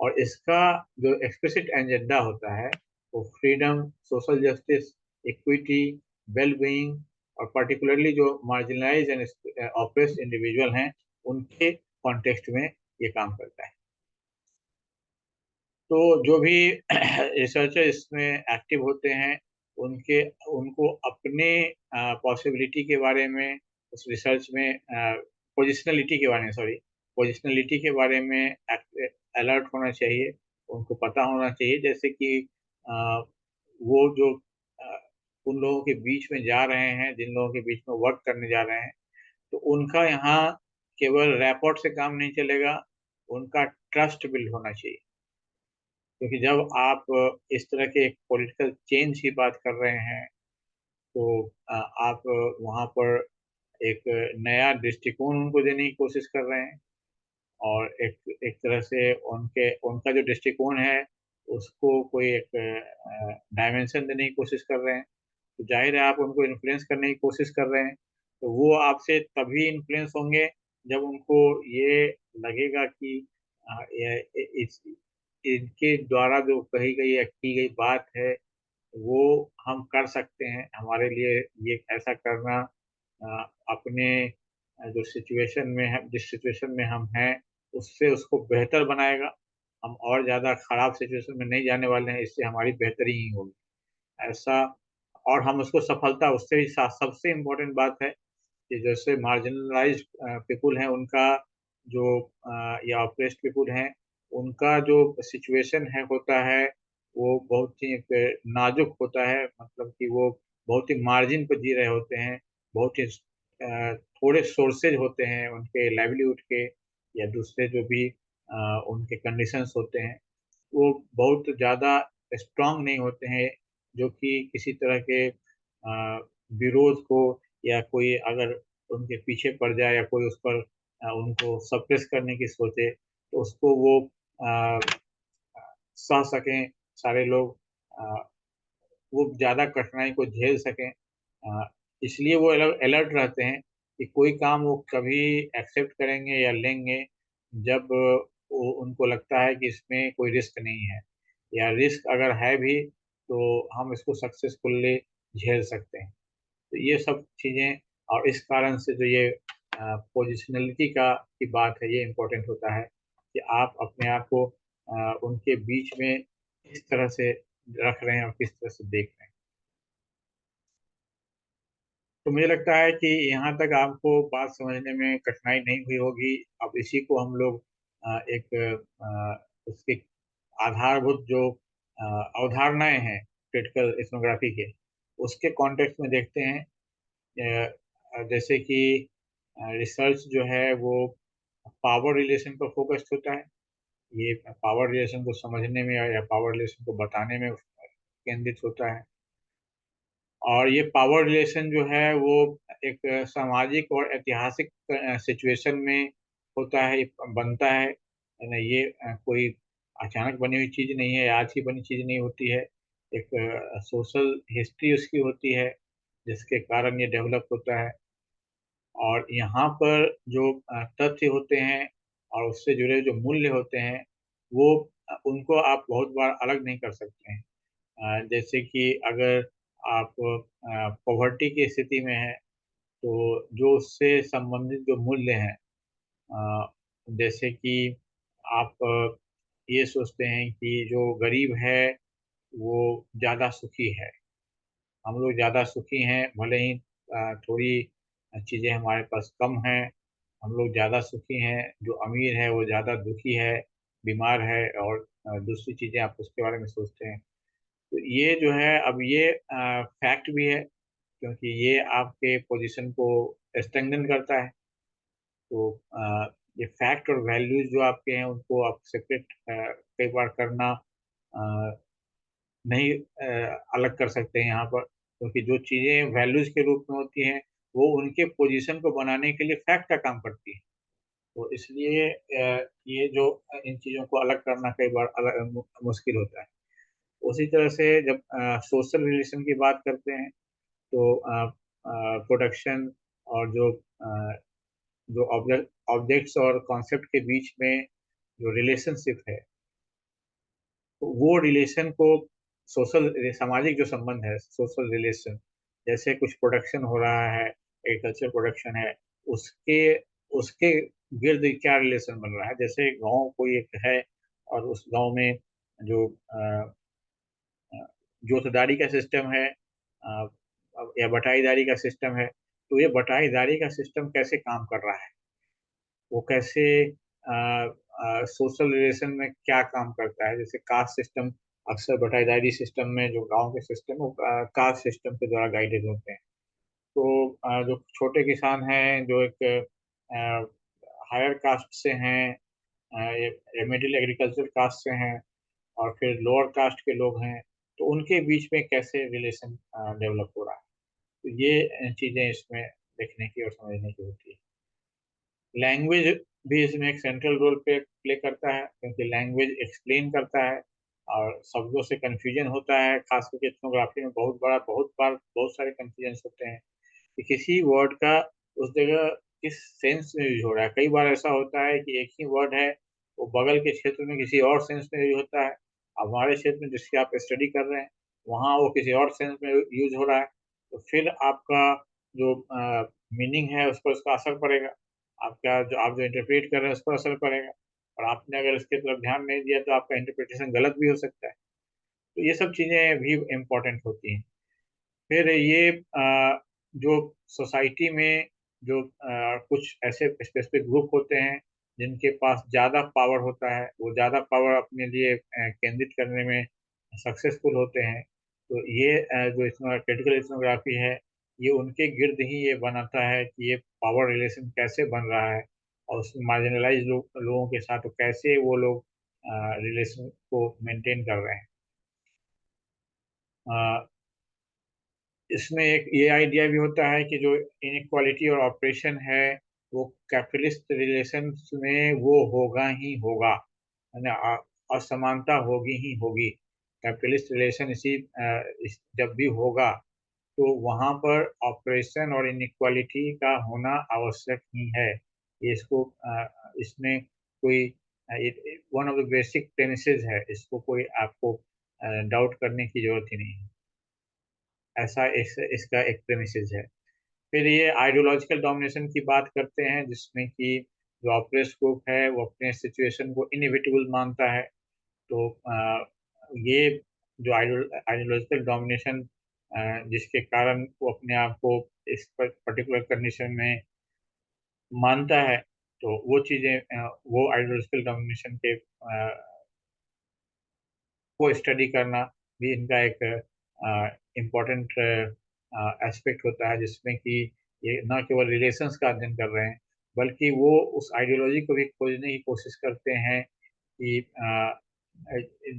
और इसका जो एक्सप्लिसिट एजेंडा होता है वो freedom, social justice, equity, well being, और पर्टिकुलरली जो मार्जिनलाइज एंड ऑप्रेस्ड इंडिविजुअल हैं उनके कॉन्टेक्स्ट में ये काम करता है। तो जो भी रिसर्चर इसमें एक्टिव होते हैं, उनके उनको अपने पॉसिबिलिटी के बारे में, उस रिसर्च में पोजिशनलिटी के बारे में, सॉरी, पोजिशनलिटी के बारे में अलर्ट होना चाहिए। उनको पता होना चाहिए, जैसे कि अ, वो जो अ, उन लोगों के बीच में जा रहे हैं, जिन लोगों के बीच में वर्क करने जा रहे हैं, तो उनका यहाँ केवल रैपोर्ट से काम नहीं चलेगा, उनका ट्रस्ट बिल्ड होना चाहिए। क्योंकि जब आप इस तरह के एक पॉलिटिकल चेंज की बात कर रहे हैं, तो आप वहाँ पर एक नया दृष्टिकोण उनको देने की कोशिश कर रहे हैं। और एक एक तरह से उनके उनका जो दृष्टिकोण है उसको कोई एक डायमेंशन देने की कोशिश कर रहे हैं। तो जाहिर है आप उनको इन्फ्लुएंस करने की कोशिश कर रहे हैं। तो वो आपसे तभी इन्फ्लुएंस होंगे जब उनको ये लगेगा कि इनके द्वारा जो कही गई या की गई बात है वो हम कर सकते हैं। हमारे लिए ये ऐसा करना अपने जो सिचुएशन में है, जिस सिचुएशन में हम हैं, उससे उसको बेहतर बनाएगा। हम और ज़्यादा खराब सिचुएशन में नहीं जाने वाले हैं, इससे हमारी बेहतरी ही होगी, ऐसा। और हम उसको सफलता, उससे भी सबसे इम्पोर्टेंट बात है कि जैसे मार्जिनलाइज्ड पीपुल हैं उनका जो या ऑप्रेस्ड पीपुल हैं उनका जो सिचुएशन है होता है वो बहुत ही एक नाजुक होता है। मतलब कि वो बहुत ही मार्जिन पर जी रहे होते हैं। बहुत ही थोड़े सोर्सेज होते हैं उनके लाइवलीहुड के, या दूसरे जो भी उनके कंडीशंस होते हैं, वो बहुत ज़्यादा स्ट्रांग नहीं होते हैं, जो कि किसी तरह के विरोध को, या कोई अगर उनके पीछे पड़ जाए या कोई उस पर उनको सप्रेस करने की सोचे, तो उसको वो अ, सह सकें सारे लोग, अ, वो ज़्यादा कठिनाई को झेल सकें। इसलिए वो अलर्ट रहते हैं कि कोई काम वो कभी एक्सेप्ट करेंगे या लेंगे जब वो उनको लगता है कि इसमें कोई रिस्क नहीं है, या रिस्क अगर है भी तो हम इसको सक्सेसफुली झेल सकते हैं। तो ये सब चीज़ें, और इस कारण से जो ये पोजिशनलिटी का की बात है, ये इम्पोर्टेंट होता है कि आप अपने आप को उनके बीच में किस तरह से रख रहे हैं और किस तरह से देख रहे हैं। तो मुझे लगता है कि यहाँ तक आपको बात समझने में कठिनाई नहीं हुई होगी। अब इसी को हम लोग एक उसके आधारभूत जो अवधारणाएं हैं क्रिटिकल इथनोग्राफी के, उसके कॉन्टेक्स्ट में देखते हैं। जैसे कि रिसर्च जो है वो पावर रिलेशन पर फोकस्ड होता है। ये पावर रिलेशन को समझने में या पावर रिलेशन को बताने में केंद्रित होता है। और ये पावर रिलेशन जो है वो एक सामाजिक और ऐतिहासिक सिचुएशन में होता है, बनता है ना। ये कोई अचानक बनी हुई चीज़ नहीं है, आज की बनी चीज़ नहीं होती है। एक सोशल हिस्ट्री उसकी होती है जिसके कारण ये डेवलप होता है। और यहाँ पर जो तथ्य होते हैं और उससे जुड़े जो मूल्य होते हैं वो उनको आप बहुत बार अलग नहीं कर सकते हैं। जैसे कि अगर आप पॉवर्टी की स्थिति में है, तो जो उससे संबंधित जो मूल्य हैं, अ, जैसे कि आप ये सोचते हैं कि जो गरीब है वो ज़्यादा सुखी है, हम लोग ज़्यादा सुखी हैं, भले ही थोड़ी चीज़ें हमारे पास कम हैं, हम लोग ज़्यादा सुखी हैं, जो अमीर है वो ज़्यादा दुखी है, बीमार है, और दूसरी चीज़ें आप उसके बारे में सोचते हैं। तो ये जो है, अब ये फैक्ट भी है, क्योंकि ये आपके पोजीशन को स्ट्रेंथन करता है। तो ये फैक्ट और वैल्यूज जो आपके हैं उनको आप सेपरेट कई बार करना नहीं अलग कर सकते हैं यहाँ पर, क्योंकि जो चीज़ें वैल्यूज के रूप में होती हैं वो उनके पोजीशन को बनाने के लिए फैक्ट का काम करती है। तो इसलिए ये जो इन चीज़ों को अलग करना कई बार मुश्किल होता है। उसी तरह से जब सोशल रिलेशन की बात करते हैं, तो प्रोडक्शन और जो ऑब्जेक्ट्स और कॉन्सेप्ट के बीच में जो रिलेशनशिप है, तो वो रिलेशन को सोशल सामाजिक जो संबंध है, सोशल रिलेशन, जैसे कुछ प्रोडक्शन हो रहा है, एग्रीकल्चर प्रोडक्शन है, उसके उसके गिर्द क्या रिलेशन बन रहा है। जैसे गांव कोई एक है और उस गांव में जो जोतदारी का सिस्टम है, अ, या बटाईदारी का सिस्टम है, तो ये बटाईदारी का सिस्टम कैसे काम कर रहा है, वो कैसे सोशल रिलेशन में क्या काम करता है। जैसे कास्ट सिस्टम, अक्सर बटाईदारी सिस्टम में जो गांव के सिस्टम वो कास्ट सिस्टम के द्वारा गाइडेड होते हैं। तो जो छोटे किसान हैं, जो एक हायर कास्ट से हैं, ये मिडिल एग्रीकल्चर कास्ट से हैं, और फिर लोअर कास्ट के लोग हैं, तो उनके बीच में कैसे रिलेशन डेवलप हो रहा है। तो ये चीज़ें इसमें देखने की और समझने की होती है। लैंग्वेज भी इसमें एक सेंट्रल रोल प्ले करता है, क्योंकि लैंग्वेज एक्सप्लेन करता है, और शब्दों से कन्फ्यूजन होता है, खास करके इथनोग्राफी में बहुत बार बहुत सारे कन्फ्यूजन होते हैं कि किसी वर्ड का उस जगह किस सेंस में यूज हो रहा है। कई बार ऐसा होता है कि एक ही वर्ड है, वो बगल के क्षेत्र में किसी और सेंस में यूज होता है, अब हमारे क्षेत्र में जिसकी आप स्टडी कर रहे हैं वहाँ वो किसी और सेंस में यूज हो रहा है, तो फिर आपका जो मीनिंग है उस पर उसका असर पड़ेगा, आपका जो आप जो इंटरप्रेट कर रहे हैं उस पर असर पड़ेगा, और आपने अगर इसकी तरफ ध्यान नहीं दिया तो आपका इंटरप्रिटेशन गलत भी हो सकता है। तो ये सब चीज़ें भी इम्पोर्टेंट होती हैं। फिर ये जो सोसाइटी में जो कुछ ऐसे स्पेसिफिक ग्रुप होते हैं जिनके पास ज़्यादा पावर होता है, वो ज़्यादा पावर अपने लिए केंद्रित करने में सक्सेसफुल होते हैं। तो ये जो क्रिटिकल इथनोग्राफी है, ये उनके गिर्द ही ये बनाता है कि ये पावर रिलेशन कैसे बन रहा है, और उसमें मार्जिनलाइज लोगों के साथ कैसे वो लोग रिलेशन को मेंटेन कर रहे हैं। इसमें एक ये आइडिया भी होता है कि जो इनइक्वालिटी और ऑपरेशन है वो कैपिटलिस्ट रिलेशंस में वो होगा ही होगा, यानी असमानता होगी ही होगी। कैपिटलिस्ट रिलेशन जब भी होगा तो वहाँ पर ऑपरेशन और इनइक्वालिटी का होना आवश्यक ही है। ये इसमें कोई one of the basic premises है, इसको कोई आपको डाउट करने की जरूरत ही नहीं है। ऐसा इसका एक प्रेमिसेस है। फिर ये आइडियोलॉजिकल डोमिनेशन की बात करते हैं, जिसमें कि जो ऑपरेस ग्रुप है वो अपने सिचुएशन को इनएविटेबल मानता है। तो ये जो आइडियोलॉजिकल डोमिनेशन जिसके कारण वो अपने आप को इस पर्टिकुलर कंडीशन में मानता है, तो वो चीज़ें वो आइडियोलॉजिकल डोमिनेशन के को स्टडी करना भी इनका एक इम्पोर्टेंट एस्पेक्ट होता है, जिसमें कि ये न केवल रिलेशंस का अध्ययन कर रहे हैं, बल्कि वो उस आइडियोलॉजी को भी खोजने की कोशिश करते हैं कि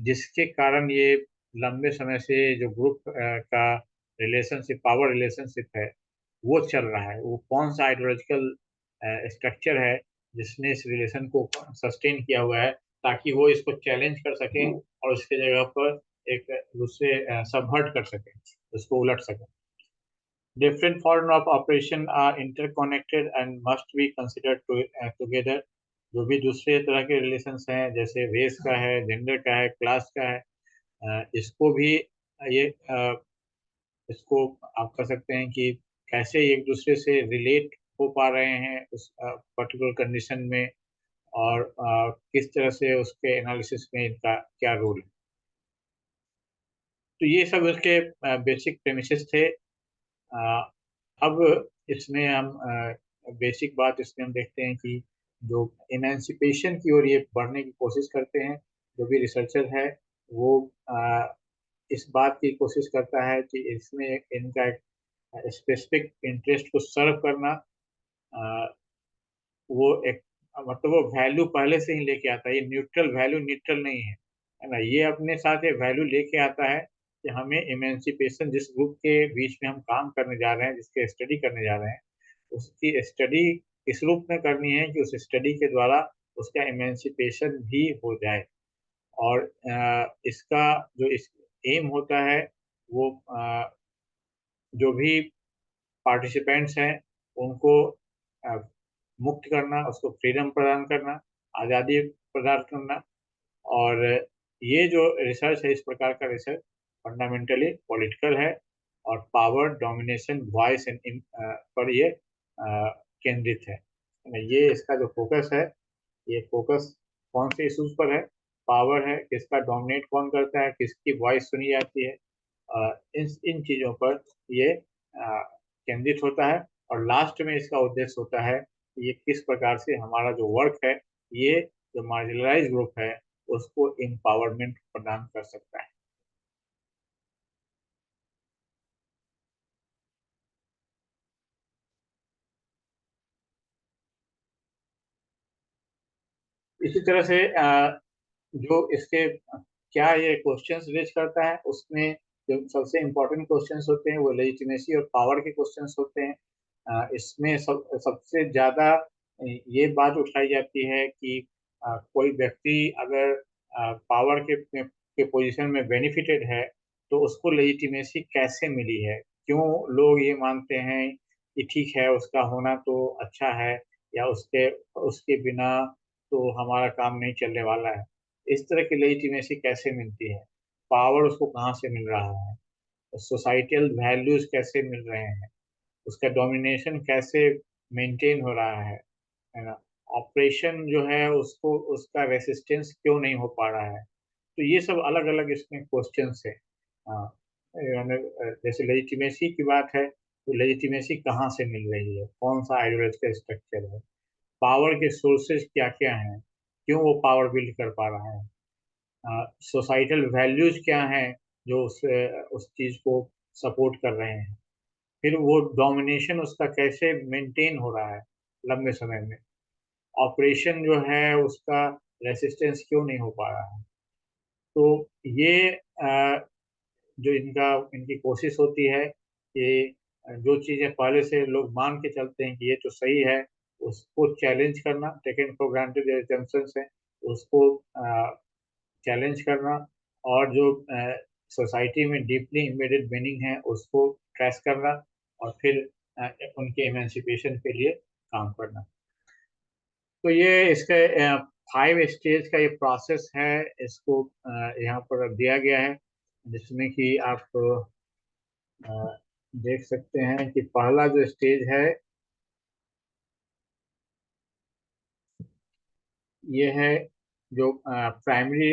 जिसके कारण ये लंबे समय से जो ग्रुप का रिलेशनशिप, पावर रिलेशनशिप है, वो चल रहा है, वो कौन सा आइडियोलॉजिकल स्ट्रक्चर है जिसने इस रिलेशन को सस्टेन किया हुआ है, ताकि वो इसको चैलेंज कर सकें और उसके जगह पर एक दूसरे सबवर्ट कर सकें, उसको उलट सकें। Different forms of operation are interconnected and must be considered together. जो भी दूसरे तरह के रिलेशंस हैं, जैसे रेस का है, जेंडर का है, क्लास का है, इसको भी ये इसको आप कह सकते हैं कि कैसे एक दूसरे से रिलेट हो पा रहे हैं उस पर्टिकुलर कंडीशन में, और किस तरह से उसके एनालिसिस में इनका क्या रोल है। तो ये सब उसके बेसिक प्रेमिसेस थे। अ, अब इसमें हम बेसिक बात इसमें हम देखते हैं कि जो इमेंसिपेशन की ओर ये बढ़ने की कोशिश करते हैं, जो भी रिसर्चर है वो इस बात की कोशिश करता है कि इसमें इनका एक स्पेसिफिक इंटरेस्ट को सर्व करना, अ, वो एक मतलब वो वैल्यू पहले से ही लेके आता है। ये न्यूट्रल वैल्यू न्यूट्रल नहीं है ना, ये अपने साथ ये वैल्यू लेके आता है कि हमें इमेंसिपेशन, जिस ग्रुप के बीच में हम काम करने जा रहे हैं, जिसके स्टडी करने जा रहे हैं, उसकी स्टडी इस रूप में करनी है कि उस स्टडी के द्वारा उसका इमेंसिपेशन भी हो जाए। और इसका जो इस एम होता है वो जो भी पार्टिसिपेंट्स हैं उनको अ, मुक्त करना, उसको फ्रीडम प्रदान करना, आज़ादी प्रदान करना। और ये जो रिसर्च है, इस प्रकार का रिसर्च फंडामेंटली पॉलिटिकल है, और पावर डोमिनेशन वॉइस एंड पर ये केंद्रित है। ये इसका जो फोकस है, ये फोकस कौन से इश्यूज पर है? पावर है, किसका डोमिनेट कौन करता है, किसकी वॉइस सुनी जाती है, इन इन चीजों पर ये केंद्रित होता है। और लास्ट में इसका उद्देश्य होता है कि ये किस प्रकार से हमारा जो वर्क है, ये जो मार्जिनलाइज ग्रुप है उसको एम्पावरमेंट प्रदान कर सकता है। इसी तरह से जो इसके क्या ये क्वेश्चंस रेज करता है, उसमें जो सबसे इम्पोर्टेंट क्वेश्चंस होते हैं वो लेजिटिमेसी और पावर के क्वेश्चंस होते हैं। इसमें सबसे ज्यादा ये बात उठाई जाती है कि कोई व्यक्ति अगर पावर के पोजीशन में बेनिफिटेड है तो उसको लेजिटिमेसी कैसे मिली है, क्यों लोग ये मानते हैं कि ठीक है उसका होना तो अच्छा है, या उसके उसके बिना तो हमारा काम नहीं चलने वाला है। इस तरह की लेजिटिमेसी कैसे मिलती है, पावर उसको कहाँ से मिल रहा है, सोसाइटल वैल्यूज कैसे मिल रहे हैं, उसका डोमिनेशन कैसे मेंटेन हो रहा है ना, ऑपरेशन जो है उसको उसका रेसिस्टेंस क्यों नहीं हो पा रहा है। तो ये सब अलग अलग इसमें क्वेश्चंस है। हाँ, यानी जैसे लेजिटिमेसी की बात है, तो लेजिटिमेसी कहाँ से मिल रही है, कौन सा आइडियोलॉजिकल स्ट्रक्चर है, पावर के सोर्सेज क्या क्या हैं, क्यों वो पावर बिल्ड कर पा रहा है, सोसाइटल वैल्यूज क्या हैं जो उस चीज को सपोर्ट कर रहे हैं, फिर वो डोमिनेशन उसका कैसे मेंटेन हो रहा है लंबे समय में, ऑपरेशन जो है उसका रेसिस्टेंस क्यों नहीं हो पा रहा है। तो ये जो इनकी कोशिश होती है कि जो चीजें पहले से लोग मान के चलते हैं कि ये तो सही है, उसको चैलेंज करना, टेकन फॉर ग्रांटेड एजम्पशंस है, उसको चैलेंज करना, और जो सोसाइटी में डीपली इम्बेडेड मीनिंग है उसको ट्रेस करना, और फिर उनके इमेंसिपेशन के लिए काम करना। तो ये इसका 5 स्टेज का ये प्रोसेस है, इसको यहाँ पर दिया गया है, जिसमें कि आप अ, देख सकते हैं कि पहला जो स्टेज है ये है जो प्राइमरी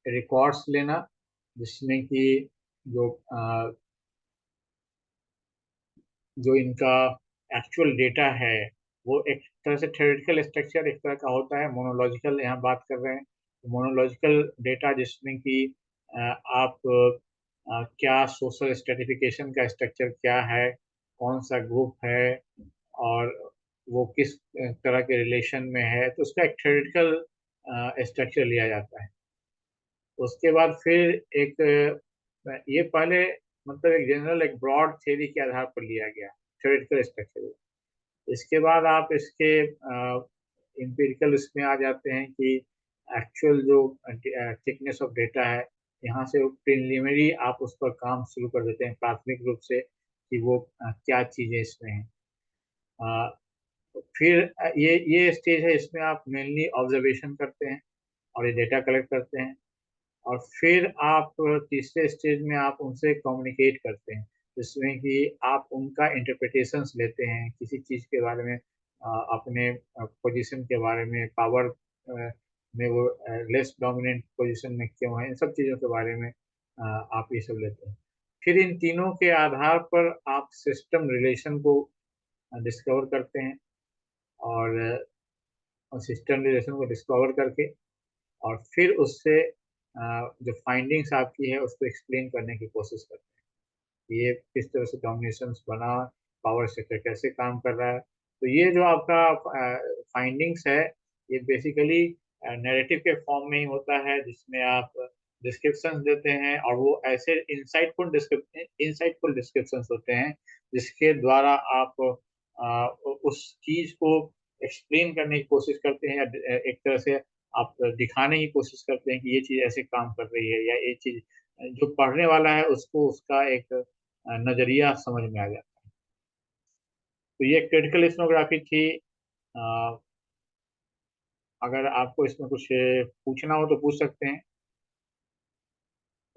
रिकॉर्ड्स लेना, जिसमें कि जो जो इनका एक्चुअल डेटा है वो एक तरह से थ्योरेटिकल स्ट्रक्चर एक तरह का होता है, मोनोलॉजिकल यहाँ बात कर रहे हैं, मोनोलॉजिकल डेटा जिसमें कि आप क्या सोशल स्ट्रेटिफिकेशन का स्ट्रक्चर क्या है, कौन सा ग्रुप है, और वो किस तरह के रिलेशन में है, तो उसका एक थ्योरेटिकल स्ट्रक्चर लिया जाता है। उसके बाद फिर एक ये पहले मतलब एक जनरल एक ब्रॉड थ्योरी के आधार पर लिया गया थ्योरेटिकल स्ट्रक्चर। इसके बाद आप इसके एम्पिरिकल इसमें आ जाते हैं कि एक्चुअल जो थिकनेस ऑफ डेटा है, यहाँ से प्रिलिमिनरी आप उस पर काम शुरू कर देते हैं प्राथमिक रूप से कि वो क्या चीज़ें इसमें हैं। फिर ये स्टेज है, इसमें आप मेनली ऑब्जर्वेशन करते हैं और ये डेटा कलेक्ट करते हैं। और फिर आप तीसरे स्टेज में आप उनसे कम्युनिकेट करते हैं, जिसमें कि आप उनका इंटरप्रिटेशंस लेते हैं किसी चीज़ के बारे में, अपने पोजीशन के बारे में, पावर में वो लेस डोमिनेंट पोजीशन में क्यों है, इन सब चीज़ों के बारे में आप ये सब लेते हैं। फिर इन तीनों के आधार पर आप सिस्टम रिलेशन को डिस्कवर करते हैं, और सिस्टम रिलेशन को डिस्कवर करके और फिर उससे जो फाइंडिंग्स आपकी है उसको एक्सप्लेन करने की कोशिश करते हैं। ये किस तरह से डोमिनेशंस बना, पावर स्ट्रक्चर कैसे काम कर रहा है। तो ये जो आपका फाइंडिंग्स है, ये बेसिकली नैरेटिव के फॉर्म में ही होता है, जिसमें आप डिस्क्रिप्शंस देते हैं, और वो ऐसे इंसाइटफुल डिस्क्रिप्शंस होते हैं जिसके द्वारा आप उस चीज को एक्सप्लेन करने की कोशिश करते हैं, या एक तरह से आप दिखाने की कोशिश करते हैं कि ये चीज ऐसे काम कर रही है, या ये चीज जो पढ़ने वाला है उसको उसका एक नजरिया समझ में आ जाता है। तो ये क्रिटिकल इथनोग्राफी थी। अ, अगर आपको इसमें कुछ पूछना हो तो पूछ सकते हैं,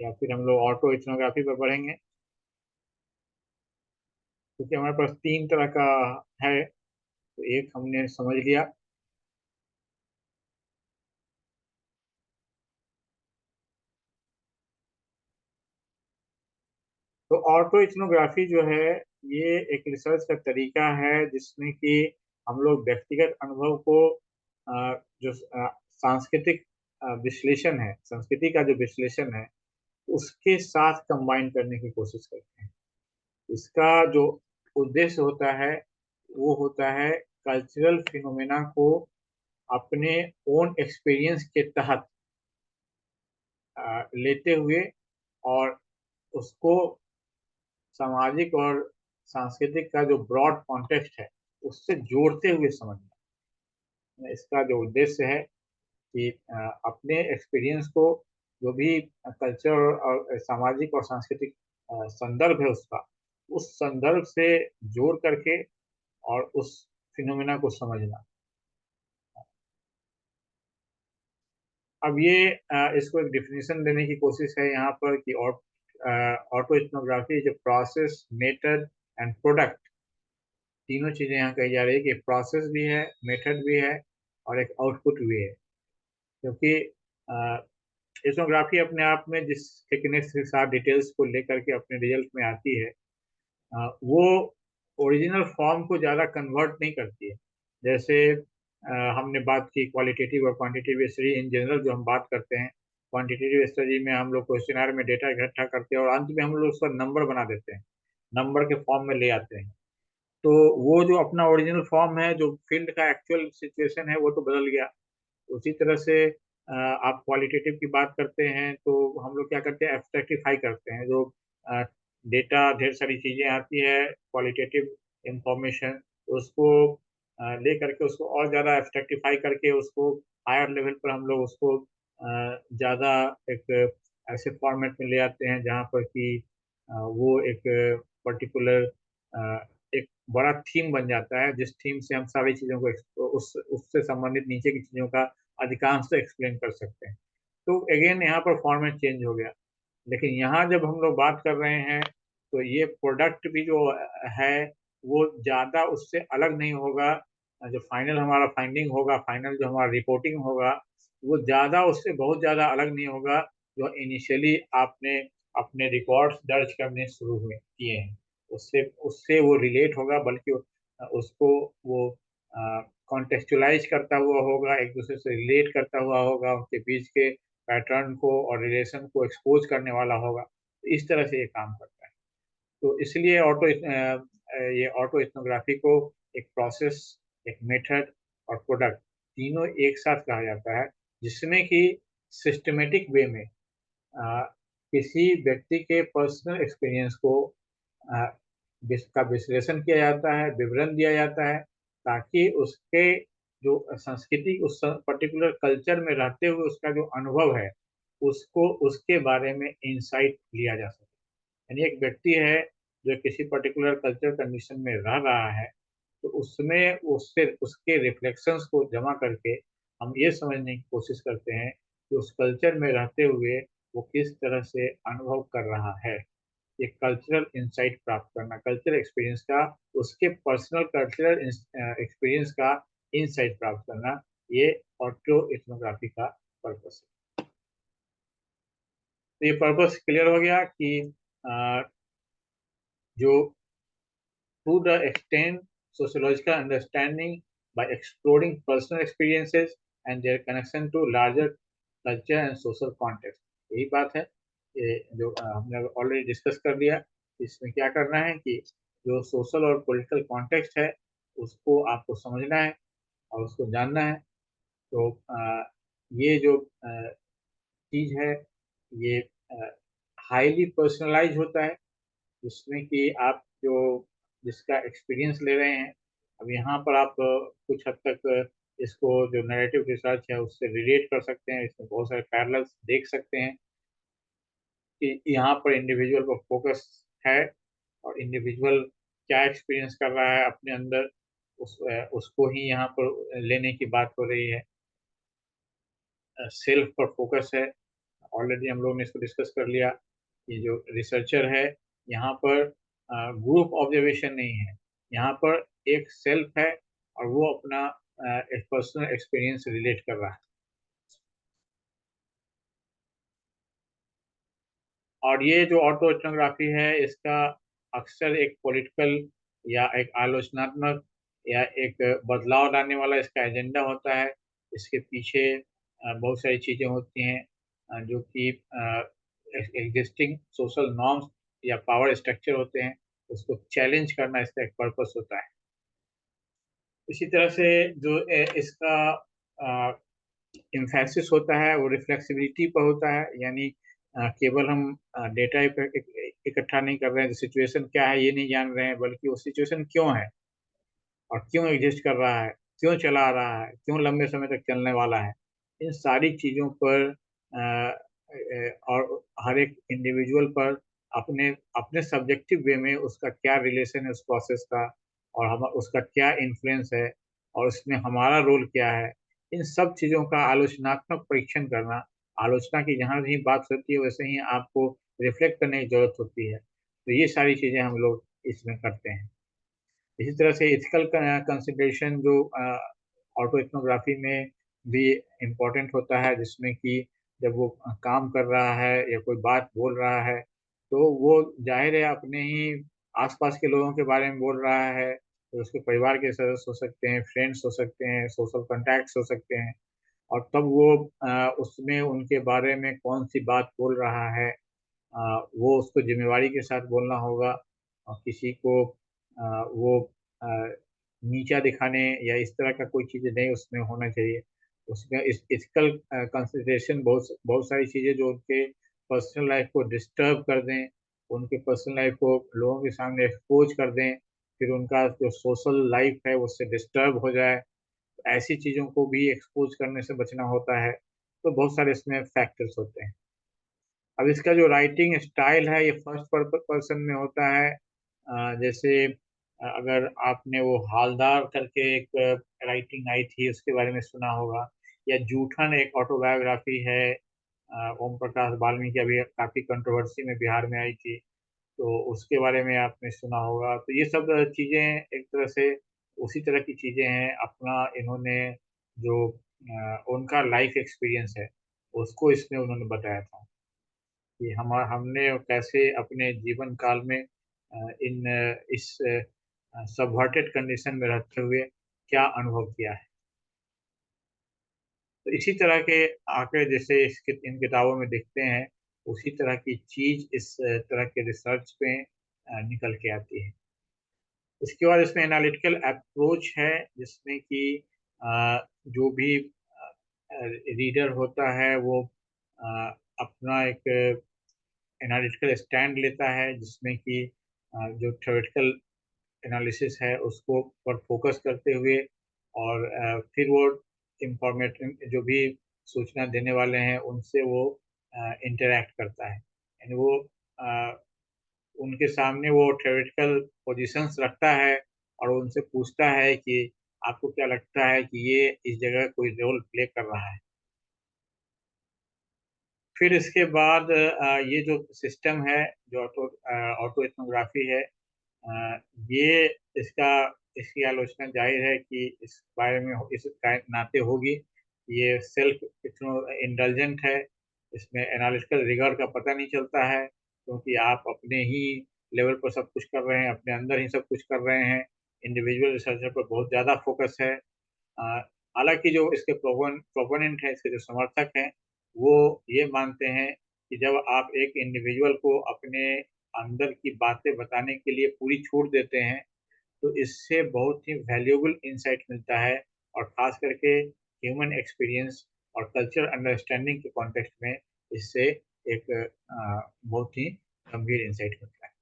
या फिर हम लोग ऑटो इथनोग्राफी पर बढ़ेंगे, क्योंकि हमारे पास तीन तरह का है। तो एक हमने समझ लिया। तो ऑटो इथनोग्राफी जो है, ये एक रिसर्च का तरीका है जिसमें कि हम लोग व्यक्तिगत अनुभव को जो सांस्कृतिक विश्लेषण है, संस्कृति का जो विश्लेषण है, उसके साथ कंबाइन करने की कोशिश करते हैं। इसका जो उद्देश्य होता है वो होता है कल्चरल फिनोमेना को अपने ओन एक्सपीरियंस के तहत लेते हुए, और उसको सामाजिक और सांस्कृतिक का जो ब्रॉड कॉन्टेक्स्ट है उससे जोड़ते हुए समझना। इसका जो उद्देश्य है कि अपने एक्सपीरियंस को, जो भी कल्चर और सामाजिक और सांस्कृतिक संदर्भ है उसका, उस संदर्भ से जोड़ करके और उस फिनोमेना को समझना। अब ये इसको एक डिफिनेशन देने की कोशिश है यहाँ पर कि ऑटो इथनोग्राफी जो प्रोसेस, मेथड एंड प्रोडक्ट, तीनों चीजें यहाँ कही जा रही है कि प्रोसेस भी है, मेथड भी है, और एक आउटपुट भी है। क्योंकि इथनोग्राफी अपने आप में जिस थिकनेस के साथ डिटेल्स को लेकर के अपने रिजल्ट में आती है, वो ओरिजिनल फॉर्म को ज़्यादा कन्वर्ट नहीं करती है। जैसे हमने बात की क्वालिटेटिव और क्वांटिटेटिव स्टडी इन जनरल, जो हम बात करते हैं, क्वांटिटेटिव स्टडी में हम लोग क्वेश्चनर में डेटा इकट्ठा करते हैं और अंत में हम लोग उसका नंबर बना देते हैं, नंबर के फॉर्म में ले आते हैं। तो वो जो अपना ओरिजिनल फॉर्म है, जो फील्ड का एक्चुअल सिचुएशन है, वो तो बदल गया। उसी तरह से आप क्वालिटेटिव की बात करते हैं तो हम लोग क्या करते हैं, एब्स्ट्रैक्टिफाई करते हैं। जो डेटा, ढेर सारी चीज़ें आती है, क्वालिटेटिव इंफॉर्मेशन, उसको ले करके उसको और ज़्यादा एब्स्ट्रैक्टिफाई करके उसको हायर लेवल पर हम लोग उसको ज़्यादा एक ऐसे फॉर्मेट में ले आते हैं जहाँ पर कि वो एक पर्टिकुलर एक बड़ा थीम बन जाता है, जिस थीम से हम सारी चीज़ों को उस उससे संबंधित नीचे की चीज़ों का अधिकांश तो एक्सप्लेन कर सकते हैं। तो अगेन यहाँ पर फॉर्मेट चेंज हो गया। लेकिन यहाँ जब हम लोग बात कर रहे हैं, तो ये प्रोडक्ट भी जो है वो ज़्यादा उससे अलग नहीं होगा। जो फाइनल हमारा फाइंडिंग होगा, फाइनल जो हमारा रिपोर्टिंग होगा, वो ज़्यादा उससे बहुत ज़्यादा अलग नहीं होगा जो इनिशियली आपने अपने रिकॉर्ड्स दर्ज करने शुरू हुए किए हैं। उससे उससे वो रिलेट होगा, बल्कि उसको वो कॉन्टेक्चुअलाइज करता हुआ होगा, एक दूसरे से रिलेट करता हुआ होगा, उनके बीच के पैटर्न को और रिलेशन को एक्सपोज करने वाला होगा। तो इस तरह से ये काम करता है। तो इसलिए ये ऑटो इथनोग्राफी को एक प्रोसेस, एक मेथड और प्रोडक्ट, तीनों एक साथ कहा जाता है, जिसमें कि सिस्टमेटिक वे में अ, किसी व्यक्ति के पर्सनल एक्सपीरियंस को अ, का विश्लेषण किया जाता है, विवरण दिया जाता है, ताकि उसके जो संस्कृति, उस पर्टिकुलर कल्चर में रहते हुए उसका जो अनुभव है, उसको उसके बारे में इंसाइट लिया जा सके। यानी एक व्यक्ति है जो किसी पर्टिकुलर कल्चर कंडीशन में रह रहा है, तो उसमें उससे उसके रिफ्लेक्शंस को जमा करके हम ये समझने की कोशिश करते हैं कि उस कल्चर में रहते हुए वो किस तरह से अनुभव कर रहा है। एक कल्चरल इंसाइट प्राप्त करना, कल्चरल एक्सपीरियंस का, उसके पर्सनल कल्चरल एक्सपीरियंस का इंसाइट प्राप्त करना, ये ऑटो इथनोग्राफी का पर्पस है। तो ये पर्पस क्लियर हो गया कि जो to the extent sociological understanding by exploring personal experiences and their connection to larger culture and social context। यही बात है, ये जो हमने ऑलरेडी डिस्कस कर लिया। इसमें क्या करना है कि जो सोशल और पॉलिटिकल कॉन्टेक्स्ट है उसको आपको समझना है और उसको जानना है। तो ये जो चीज है ये हाईली पर्सनलाइज होता है, जिसमें कि आप जो जिसका एक्सपीरियंस ले रहे हैं। अब यहाँ पर आप कुछ हद तक इसको जो नैरेटिव रिसर्च है उससे रिलेट कर सकते हैं, इसमें बहुत सारे पैरेलल्स देख सकते हैं कि यहाँ पर इंडिविजुअल पर फोकस है और इंडिविजुअल क्या एक्सपीरियंस कर रहा है अपने अंदर, उसको ही यहाँ पर लेने की बात हो रही है। सेल्फ पर फोकस है, ऑलरेडी हम लोगों ने इसको डिस्कस कर लिया। ये जो रिसर्चर है यहाँ पर ग्रुप ऑब्जर्वेशन नहीं है, यहाँ पर एक सेल्फ है और वो अपना एक पर्सनल एक्सपीरियंस रिलेट कर रहा है। और ये जो ऑटो एथनोग्राफी है इसका अक्सर एक पॉलिटिकल या एक आलोचनात्मक या एक बदलाव लाने वाला इसका एजेंडा होता है। इसके पीछे बहुत सारी चीजें होती हैं जो कि एग्जिस्टिंग सोशल नॉर्म्स या पावर स्ट्रक्चर होते हैं, उसको चैलेंज करना इसका एक पर्पस होता है। इसी तरह से जो इसका इम्फेसिस होता है वो रिफ्लेक्सिबिलिटी पर होता है, यानी केवल हम डेटा इकट्ठा नहीं कर रहे हैं, सिचुएशन क्या है ये नहीं जान रहे हैं, बल्कि वो सिचुएशन क्यों है और क्यों एग्जिस्ट कर रहा है, क्यों चला रहा है, क्यों लंबे समय तक चलने वाला है। इन सारी चीज़ों पर और हर एक इंडिविजुअल पर अपने अपने सब्जेक्टिव वे में उसका क्या रिलेशन है उस प्रोसेस का, और हम उसका क्या इन्फ्लुएंस है और उसमें हमारा रोल क्या है। इन सब चीज़ों का आलोचनात्मक परीक्षण करना, आलोचना की जहाँ भी बात होती है वैसे ही आपको रिफ्लेक्ट करने की जरूरत होती है। तो ये सारी चीज़ें हम लोग इसमें करते हैं। इसी तरह से इथिकल कंसिडरेशन जो ऑटो इथनोग्राफी में भी इम्पोर्टेंट होता है, जिसमें कि जब वो काम कर रहा है या कोई बात बोल रहा है तो वो जाहिर है अपने ही आसपास के लोगों के बारे में बोल रहा है। तो उसके परिवार के सदस्य हो सकते हैं, फ्रेंड्स हो सकते हैं, सोशल कॉन्टैक्ट्स हो सकते हैं। और तब वो उसमें उनके बारे में कौन सी बात बोल रहा है, वो उसको जिम्मेवारी के साथ बोलना होगा और किसी को वो अ, नीचा दिखाने या इस तरह का कोई चीज़ नहीं उसमें होना चाहिए। उसमें इस एथिकल कंसिडरेशन बहुत बहुत सारी चीज़ें जो उनके पर्सनल लाइफ को डिस्टर्ब कर दें, उनके पर्सनल लाइफ को लोगों के सामने एक्सपोज कर दें, फिर उनका जो सोशल लाइफ है उससे डिस्टर्ब हो जाए, ऐसी चीज़ों को भी एक्सपोज करने से बचना होता है। तो बहुत सारे इसमें फैक्टर्स होते हैं। अब इसका जो राइटिंग स्टाइल है ये फर्स्ट पर्सन में होता है। जैसे अगर आपने वो हालदार करके एक राइटिंग आई थी उसके बारे में सुना होगा, या जूठन एक ऑटोबायोग्राफी है, ओम प्रकाश वाल्मीकि, अभी काफी कंट्रोवर्सी में बिहार में आई थी, तो उसके बारे में आपने सुना होगा। तो ये सब चीजें एक तरह से उसी तरह की चीजें हैं। अपना इन्होंने जो उनका लाइफ एक्सपीरियंस है उसको इसमें उन्होंने बताया था कि हमने कैसे अपने जीवन काल में इस सबवर्टेड कंडीशन में रहते हुए क्या अनुभव किया है। तो इसी तरह के आंकड़े जैसे इन किताबों में दिखते हैं, उसी तरह की चीज इस तरह के रिसर्च में निकल के आती है। इसके बाद इसमें एनालिटिकल अप्रोच है, जिसमें कि जो भी रीडर होता है वो अपना एक एनालिटिकल स्टैंड लेता है, जिसमें कि जो थ्योरेटिकल एनालिसिस है उसको पर फोकस करते हुए, और फिर वो इंफॉर्मेटिव जो भी सूचना देने वाले हैं उनसे वो इंटरेक्ट करता है, यानी वो उनके सामने वो थ्योरेटिकल पोजीशंस रखता है और उनसे पूछता है कि आपको क्या लगता है कि ये इस जगह कोई रोल प्ले कर रहा है। फिर इसके बाद ये जो सिस्टम है, जो ऑटो एथनोग्राफी है, ये इसका इसकी आलोचना जाहिर है कि इस बारे में इस नाते होगी। ये सेल्फ इंडल्जेंट है। इसमें एनालिटिकल रिगॉर्ड का पता नहीं चलता है, क्योंकि आप अपने ही लेवल पर सब कुछ कर रहे हैं, अपने अंदर ही सब कुछ कर रहे हैं। इंडिविजुअल रिसर्चर पर बहुत ज़्यादा फोकस है। अ, हालांकि जो इसके प्रोपोनेंट हैं, इसके जो समर्थक हैं, वो ये मानते हैं कि जब आप एक इंडिविजुअल को अपने अंदर की बातें बताने के लिए पूरी छूट देते हैं, तो इससे बहुत ही वैल्यूएबल इंसाइट मिलता है, और खास करके ह्यूमन एक्सपीरियंस और कल्चर अंडरस्टैंडिंग के कॉन्टेक्स्ट में इससे एक बहुत ही गंभीर इंसाइट मिलता है।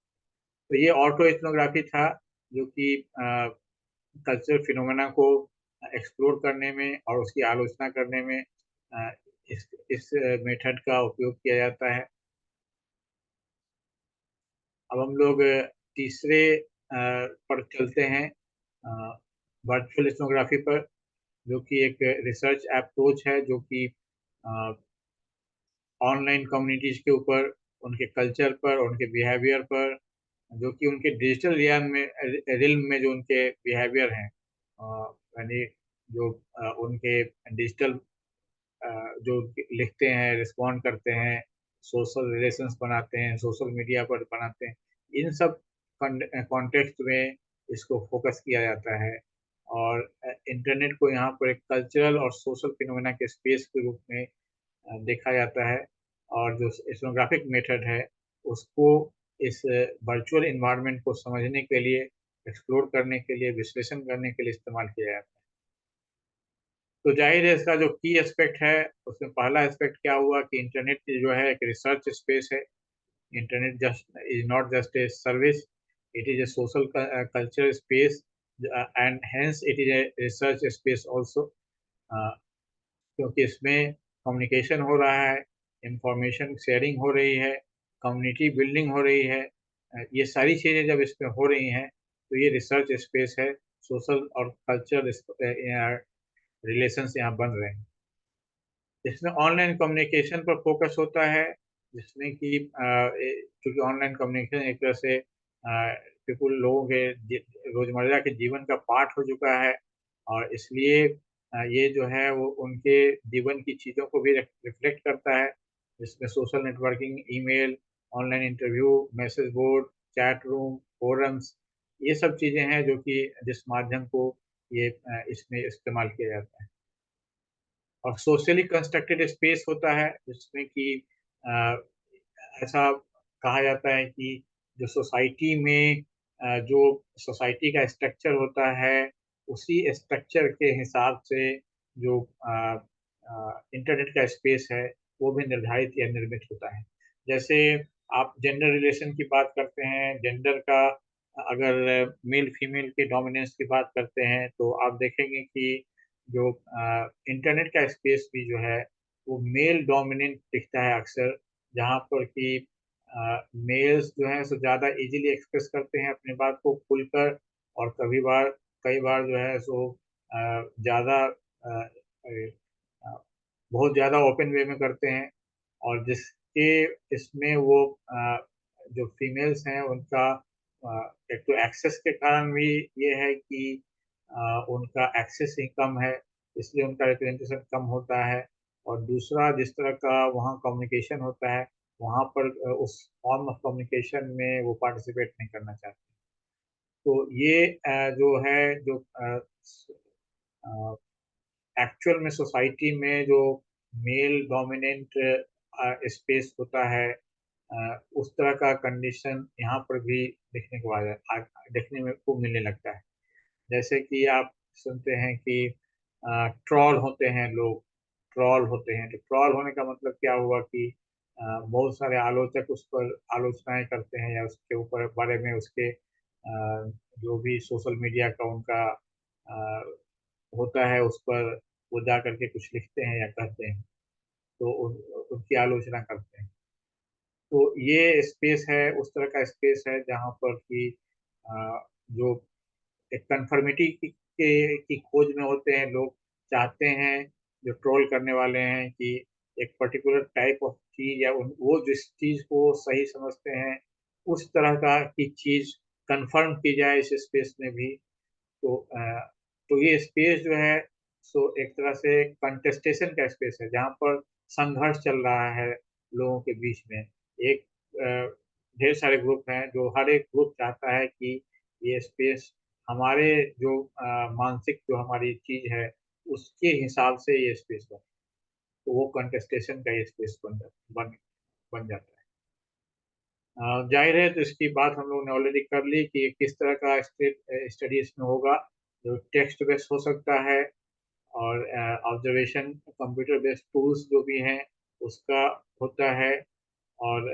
तो ये ऑटो एथनोग्राफी था, जो कि कल्चरल फिनोमेना को एक्सप्लोर करने में और उसकी आलोचना करने में अ, इस मेथड का उपयोग किया जाता है। अब हम लोग तीसरे पर चलते हैं, वर्चुअल एथनोग्राफी पर, जो कि एक रिसर्च अप्रोच है, जो कि ऑनलाइन कम्युनिटीज के ऊपर, उनके कल्चर पर, उनके बिहेवियर पर, जो कि उनके डिजिटल रिल्म में जो उनके बिहेवियर हैं, यानी जो उनके डिजिटल जो लिखते हैं, रिस्पॉन्ड करते हैं, सोशल रिलेशंस बनाते हैं, सोशल मीडिया पर बनाते हैं, इन सब कॉन्टेक्स्ट में इसको फोकस किया जाता है। और इंटरनेट को यहाँ पर एक कल्चरल और सोशल फिनोमेना के स्पेस के रूप में देखा जाता है, और जो एथनोग्राफिक मेथड है, उसको इस वर्चुअल इन्वायरमेंट को समझने के लिए, एक्सप्लोर करने के लिए, विश्लेषण करने के लिए इस्तेमाल किया जाता है। तो जाहिर है, इसका जो की एस्पेक्ट है, उसमें पहला एस्पेक्ट क्या हुआ कि इंटरनेट जो है एक रिसर्च स्पेस है। Internet just is not just a service, it is a social culture space, and hence it is a research space also, क्योंकि इसमें कम्युनिकेशन हो रहा है, इंफॉर्मेशन शेयरिंग हो रही है, कम्युनिटी बिल्डिंग हो रही है। ये सारी चीज़ें जब इसमें हो रही हैं, तो ये रिसर्च स्पेस है। सोशल और कल्चर रिलेशंस यहाँ बन रहे हैं। इसमें ऑनलाइन कम्युनिकेशन पर फोकस होता है, जिसमें कि क्योंकि ऑनलाइन कम्युनिकेशन एक तरह से पीपुल लोगों के रोजमर्रा के जीवन का पार्ट हो चुका है, और इसलिए ये जो है वो उनके जीवन की चीज़ों को भी रिफ्लेक्ट करता है, जिसमें social networking, email, online interview, message board, chat room, forums, ये सब चीज़ें हैं जो कि जिस माध्यम को ये इसमें इस्तेमाल किया जाता है। और सोशली कंस्ट्रक्टेड स्पेस होता है, जिसमें कि अ, ऐसा कहा जाता है कि जो सोसाइटी में जो सोसाइटी का स्ट्रक्चर होता है, उसी स्ट्रक्चर के हिसाब से जो इंटरनेट का स्पेस है, वो भी निर्धारित या निर्मित होता है। जैसे आप जेंडर रिलेशन की बात करते हैं, जेंडर का अगर मेल फीमेल के डोमिनेंस की बात करते हैं, तो आप देखेंगे कि जो इंटरनेट का स्पेस भी जो है, वो मेल डोमिनेंट दिखता है अक्सर, जहाँ पर कि मेल्स जो हैं सो ज़्यादा इजीली एक्सप्रेस करते हैं अपनी बात को खुलकर, और कई बार जो है सो ज़्यादा बहुत ज़्यादा ओपन वे में करते हैं, और जिसके इसमें वो जो फीमेल्स हैं उनका एक तो एक्सेस के कारण भी ये है कि उनका एक्सेस ही कम है, इसलिए उनका रिप्रेजेंटेशन कम होता है। और दूसरा, जिस तरह का वहाँ कम्युनिकेशन होता है, वहाँ पर उस फॉर्म ऑफ कम्युनिकेशन में वो पार्टिसिपेट नहीं करना चाहते। तो ये जो है, जो एक्चुअल में सोसाइटी में जो मेल डोमिनेंट स्पेस होता है, उस तरह का कंडीशन यहाँ पर भी देखने में को मिलने लगता है। जैसे कि आप सुनते हैं कि ट्रॉल होते हैं लोग, ट्रॉल होते हैं, तो ट्रॉल होने का मतलब क्या हुआ कि बहुत सारे आलोचक उस पर आलोचनाएं करते हैं, या उसके ऊपर बारे में उसके जो भी सोशल मीडिया का उनका अ, होता है, उस पर वो जा करके कुछ लिखते हैं या कहते हैं, तो उनकी आलोचना करते हैं। तो ये स्पेस है, उस तरह का स्पेस है जहाँ पर कि जो एक कंफर्मिटी की खोज में होते हैं लोग, चाहते हैं जो ट्रोल करने वाले हैं कि एक पर्टिकुलर टाइप ऑफ चीज या वो जिस चीज को सही समझते हैं उस तरह का की चीज कंफर्म की जाए इस स्पेस में भी। तो तो ये स्पेस जो है सो एक तरह से कंटेस्टेशन का स्पेस है जहाँ पर संघर्ष चल रहा है लोगों के बीच में। एक ढेर सारे ग्रुप हैं जो हर एक ग्रुप चाहता है कि ये स्पेस हमारे जो मानसिक जो हमारी चीज है उसके हिसाब से ये स्पेस बने। तो वो कंटेस्टेशन का ये स्पेस बन जाता है। जाहिर है तो इसकी बात हम लोगों ने ऑलरेडी कर ली कि ये किस तरह का स्टडी इसमें होगा। जो टेक्स्ट बेस्ड हो सकता है और ऑब्जर्वेशन कंप्यूटर बेस्ड टूल्स जो भी हैं उसका होता है। और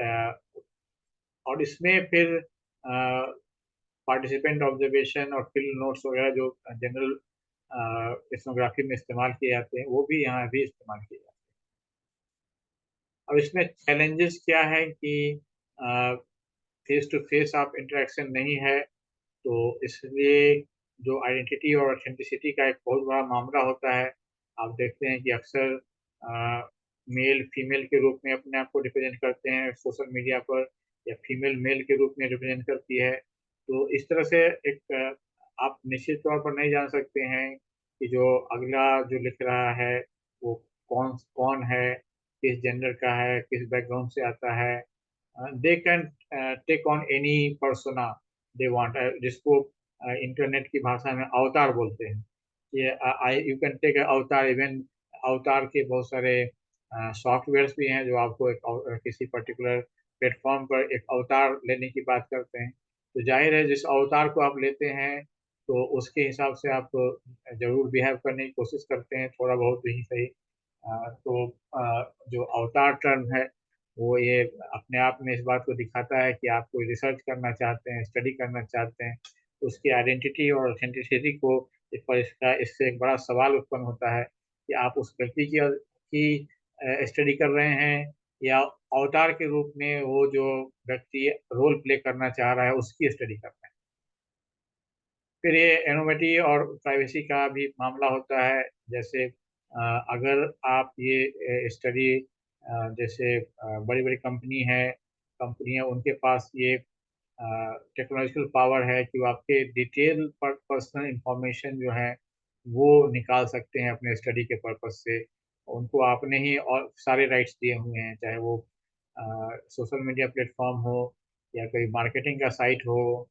और इसमें फिर पार्टिसिपेंट ऑब्जर्वेशन और फील्ड नोट्स वगैरह जो जनरल एथनोग्राफी में इस्तेमाल किए जाते हैं वो भी यहाँ भी इस्तेमाल किए जाते हैं। अब इसमें चैलेंजेस क्या है कि फेस टू फेस आप इंटरेक्शन नहीं है, तो इसलिए जो आइडेंटिटी और ऑथेंटिसिटी का एक बहुत बड़ा मामला होता है। आप देखते हैं कि अक्सर मेल फीमेल के रूप में अपने आप को रिप्रेजेंट करते हैं सोशल मीडिया पर, या फीमेल मेल के रूप में रिप्रेजेंट करती है। तो इस तरह से एक आप निश्चित तौर पर नहीं जान सकते हैं कि जो अगला जो लिख रहा है वो कौन कौन है, किस जेंडर का है, किस बैकग्राउंड से आता है। They can take on any persona they want, जिसको इंटरनेट की भाषा में अवतार बोलते हैं। ये I you can take avatar. Even अवतार के बहुत सारे सॉफ्टवेयर्स भी हैं जो आपको किसी पर्टिकुलर प्लेटफॉर्म पर एक अवतार लेने की बात करते हैं। तो जाहिर है जिस अवतार को आप लेते हैं तो उसके हिसाब से आप जरूर बिहेव करने की कोशिश करते हैं, थोड़ा बहुत ही सही। तो जो अवतार टर्म है वो ये अपने आप में इस बात को दिखाता है कि आप कोई रिसर्च करना चाहते हैं, स्टडी करना चाहते हैं। तो उसकी आइडेंटिटी और ऑथेंटिसिटी को इस पर इससे एक बड़ा सवाल उत्पन्न होता है कि आप उस व्यक्ति की स्टडी कर रहे हैं या अवतार के रूप में वो जो व्यक्ति रोल प्ले करना चाह रहा है उसकी स्टडी कर रहे हैं। फिर ये एनोमिटी और प्राइवेसी का भी मामला होता है। जैसे अगर आप ये स्टडी जैसे बड़ी बड़ी कंपनी है, कंपनियां उनके पास ये टेक्नोलॉजिकल पावर है कि वो आपके डिटेल पर्सनल इंफॉर्मेशन जो है वो निकाल सकते हैं अपने स्टडी के पर्पज से। उनको आपने ही और सारे राइट्स दिए हुए हैं, चाहे वो सोशल मीडिया प्लेटफॉर्म हो या कोई मार्केटिंग का साइट हो।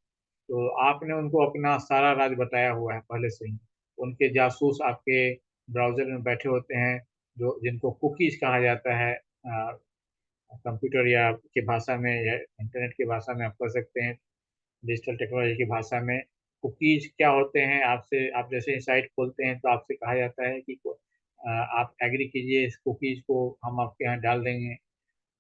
तो आपने उनको अपना सारा राज बताया हुआ है पहले से ही। उनके जासूस आपके ब्राउजर में बैठे होते हैं जो जिनको कुकीज कहा जाता है। कंप्यूटर या की भाषा में या इंटरनेट की भाषा में आप कह सकते हैं, डिजिटल टेक्नोलॉजी की भाषा में। कुकीज क्या होते हैं, आपसे आप जैसे ही साइट खोलते हैं तो आपसे कहा जाता है कि आप एग्री कीजिए, इस कुकीज को हम आपके यहाँ डाल देंगे।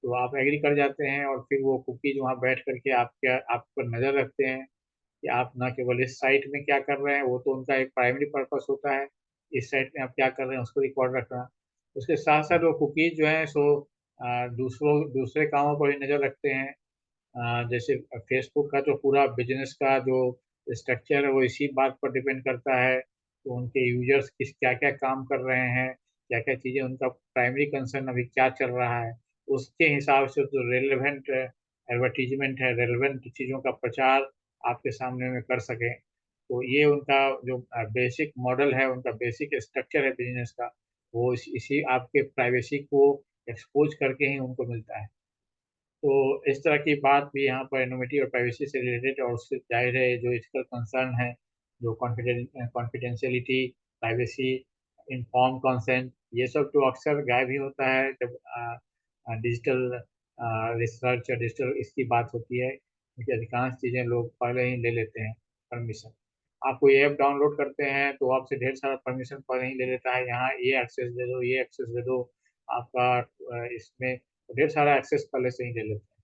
तो आप एग्री कर जाते हैं और फिर वो कुकीज वहाँ बैठ करके आपके आप पर नज़र रखते हैं कि आप न केवल इस साइट में क्या कर रहे हैं, वो तो उनका एक प्राइमरी पर्पस होता है, इस साइट में आप क्या कर रहे हैं उसको रिकॉर्ड रखना। उसके साथ साथ वो कुकीज जो है सो दूसरे कामों पर भी नज़र रखते हैं। जैसे फेसबुक का जो पूरा बिजनेस का जो स्ट्रक्चर है वो इसी बात पर डिपेंड करता है तो उनके यूजर्स किस क्या क्या काम कर रहे हैं, क्या क्या चीज़ें, उनका प्राइमरी कंसर्न अभी क्या चल रहा है, उसके हिसाब से जो रेलेवेंट एडवर्टीजमेंट है, रेलेवेंट चीज़ों का प्रचार आपके सामने में कर सकें। तो ये उनका जो बेसिक मॉडल है, उनका बेसिक स्ट्रक्चर है बिजनेस का, वो इसी आपके प्राइवेसी को एक्सपोज करके ही उनको मिलता है। तो इस तरह की बात भी यहाँ पर एनोमिटी और प्राइवेसी से रिलेटेड, और उससे जाहिर है जो एथिकल कंसर्न है, जो कॉन्फिडेंशियलिटी, प्राइवेसी, इन्फॉर्म कंसेंट, ये सब तो अक्सर गायब ही होता है जब डिजिटल रिसर्च या डिजिटल इसकी बात होती है, क्योंकि अधिकांश चीज़ें लोग पहले ही ले लेते हैं परमिशन। आप कोई ऐप डाउनलोड करते हैं तो आपसे ढेर सारा परमिशन पहले ही ले लेता है, यहाँ ये एक्सेस दे दो, ये एक्सेस दे दो। आपका इसमें ढेर सारा एक्सेस पहले से ही ले लेते हैं,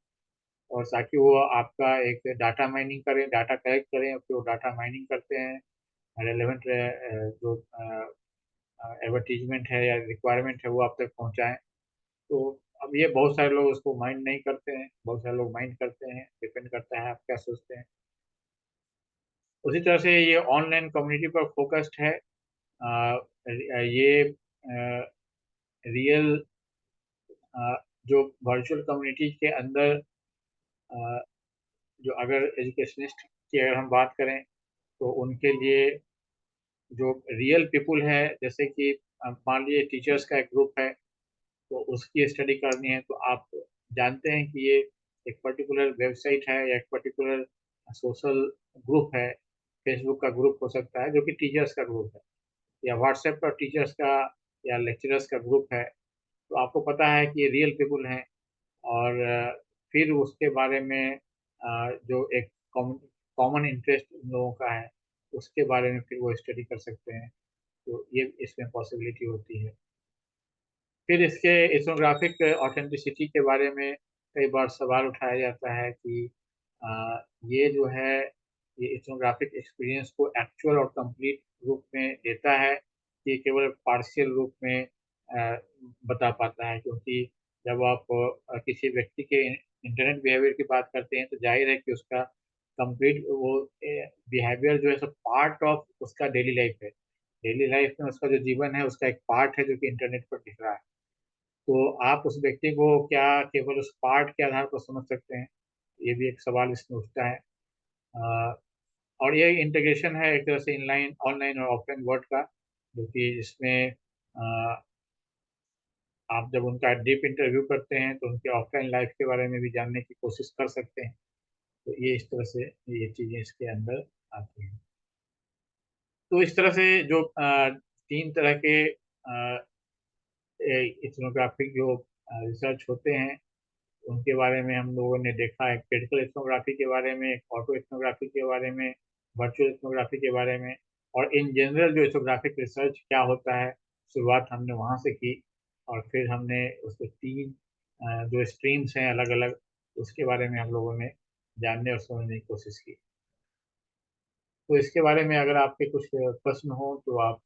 और ताकि वो आपका एक डाटा माइनिंग करें, डाटा कलेक्ट करें और फिर वो डाटा माइनिंग करते हैं, रेलेवेंट जो एडवर्टीजमेंट है या रिक्वायरमेंट है वो आप तक पहुंचाएं। तो अब ये बहुत सारे लोग उसको माइंड नहीं करते हैं, बहुत सारे लोग माइंड करते हैं, डिपेंड करता है आप क्या सोचते हैं। उसी तरह से ये ऑनलाइन कम्युनिटी पर फोकस्ड है। ये रियल जो वर्चुअल कम्युनिटी के अंदर अ, जो अगर एजुकेशनिस्ट की अगर हम बात करें तो उनके लिए जो रियल पीपुल है, जैसे कि मान लीजिए टीचर्स का एक ग्रुप है तो उसकी स्टडी करनी है, तो आप जानते हैं कि ये एक पर्टिकुलर वेबसाइट है या एक पर्टिकुलर सोशल ग्रुप है। फेसबुक का ग्रुप हो सकता है जो कि टीचर्स का ग्रुप है, या व्हाट्सएप पर टीचर्स का या लेक्चरर्स का ग्रुप है। तो आपको पता है कि ये रियल पीपुल हैं, और फिर उसके बारे में जो एक कॉमन इंटरेस्ट उन लोगों का है उसके बारे में फिर वो स्टडी कर सकते हैं। तो ये इसमें पॉसिबिलिटी होती है। फिर इसके इथनोग्राफिक ऑथेंटिसिटी के बारे में कई बार सवाल उठाया जाता है कि ये जो है ये इथनोग्राफिक एक्सपीरियंस को एक्चुअल और कंप्लीट रूप में देता है कि केवल पार्शियल रूप में बता पाता है, क्योंकि जब आप किसी व्यक्ति के इंटरनेट बिहेवियर की बात करते हैं तो जाहिर है कि उसका कंप्लीट वो बिहेवियर जो है सब पार्ट ऑफ उसका डेली लाइफ है। डेली लाइफ में उसका जो जीवन है उसका एक पार्ट है जो कि इंटरनेट पर दिख रहा है। तो आप उस व्यक्ति को क्या केवल उस पार्ट के आधार पर समझ सकते हैं? ये भी एक सवाल इसमें उठता है। अ, और ये इंटीग्रेशन है एक तरह से इनलाइन ऑनलाइन और ऑफलाइन वर्ल्ड का, जो कि इसमें आप जब उनका डीप इंटरव्यू करते हैं तो उनके ऑफलाइन लाइफ के बारे में भी जानने की कोशिश कर सकते हैं। तो ये इस तरह से ये चीज़ें इसके अंदर आती हैं। तो इस तरह से जो 3 तरह के इथनोग्राफिक जो रिसर्च होते हैं उनके बारे में हम लोगों ने देखा है। क्रिटिकल इथनोग्राफी के बारे में, ऑटो इथनोग्राफी के बारे में, वर्चुअल इथनोग्राफी के बारे में, और इन जनरल जो इथनोग्राफिक रिसर्च क्या होता है, शुरुआत हमने वहाँ से की। और फिर हमने उसके 3 जो स्ट्रीम्स हैं अलग अलग, उसके बारे में हम लोगों ने जानने और समझने की कोशिश की। तो इसके बारे में अगर आपके कुछ प्रश्न हो तो आप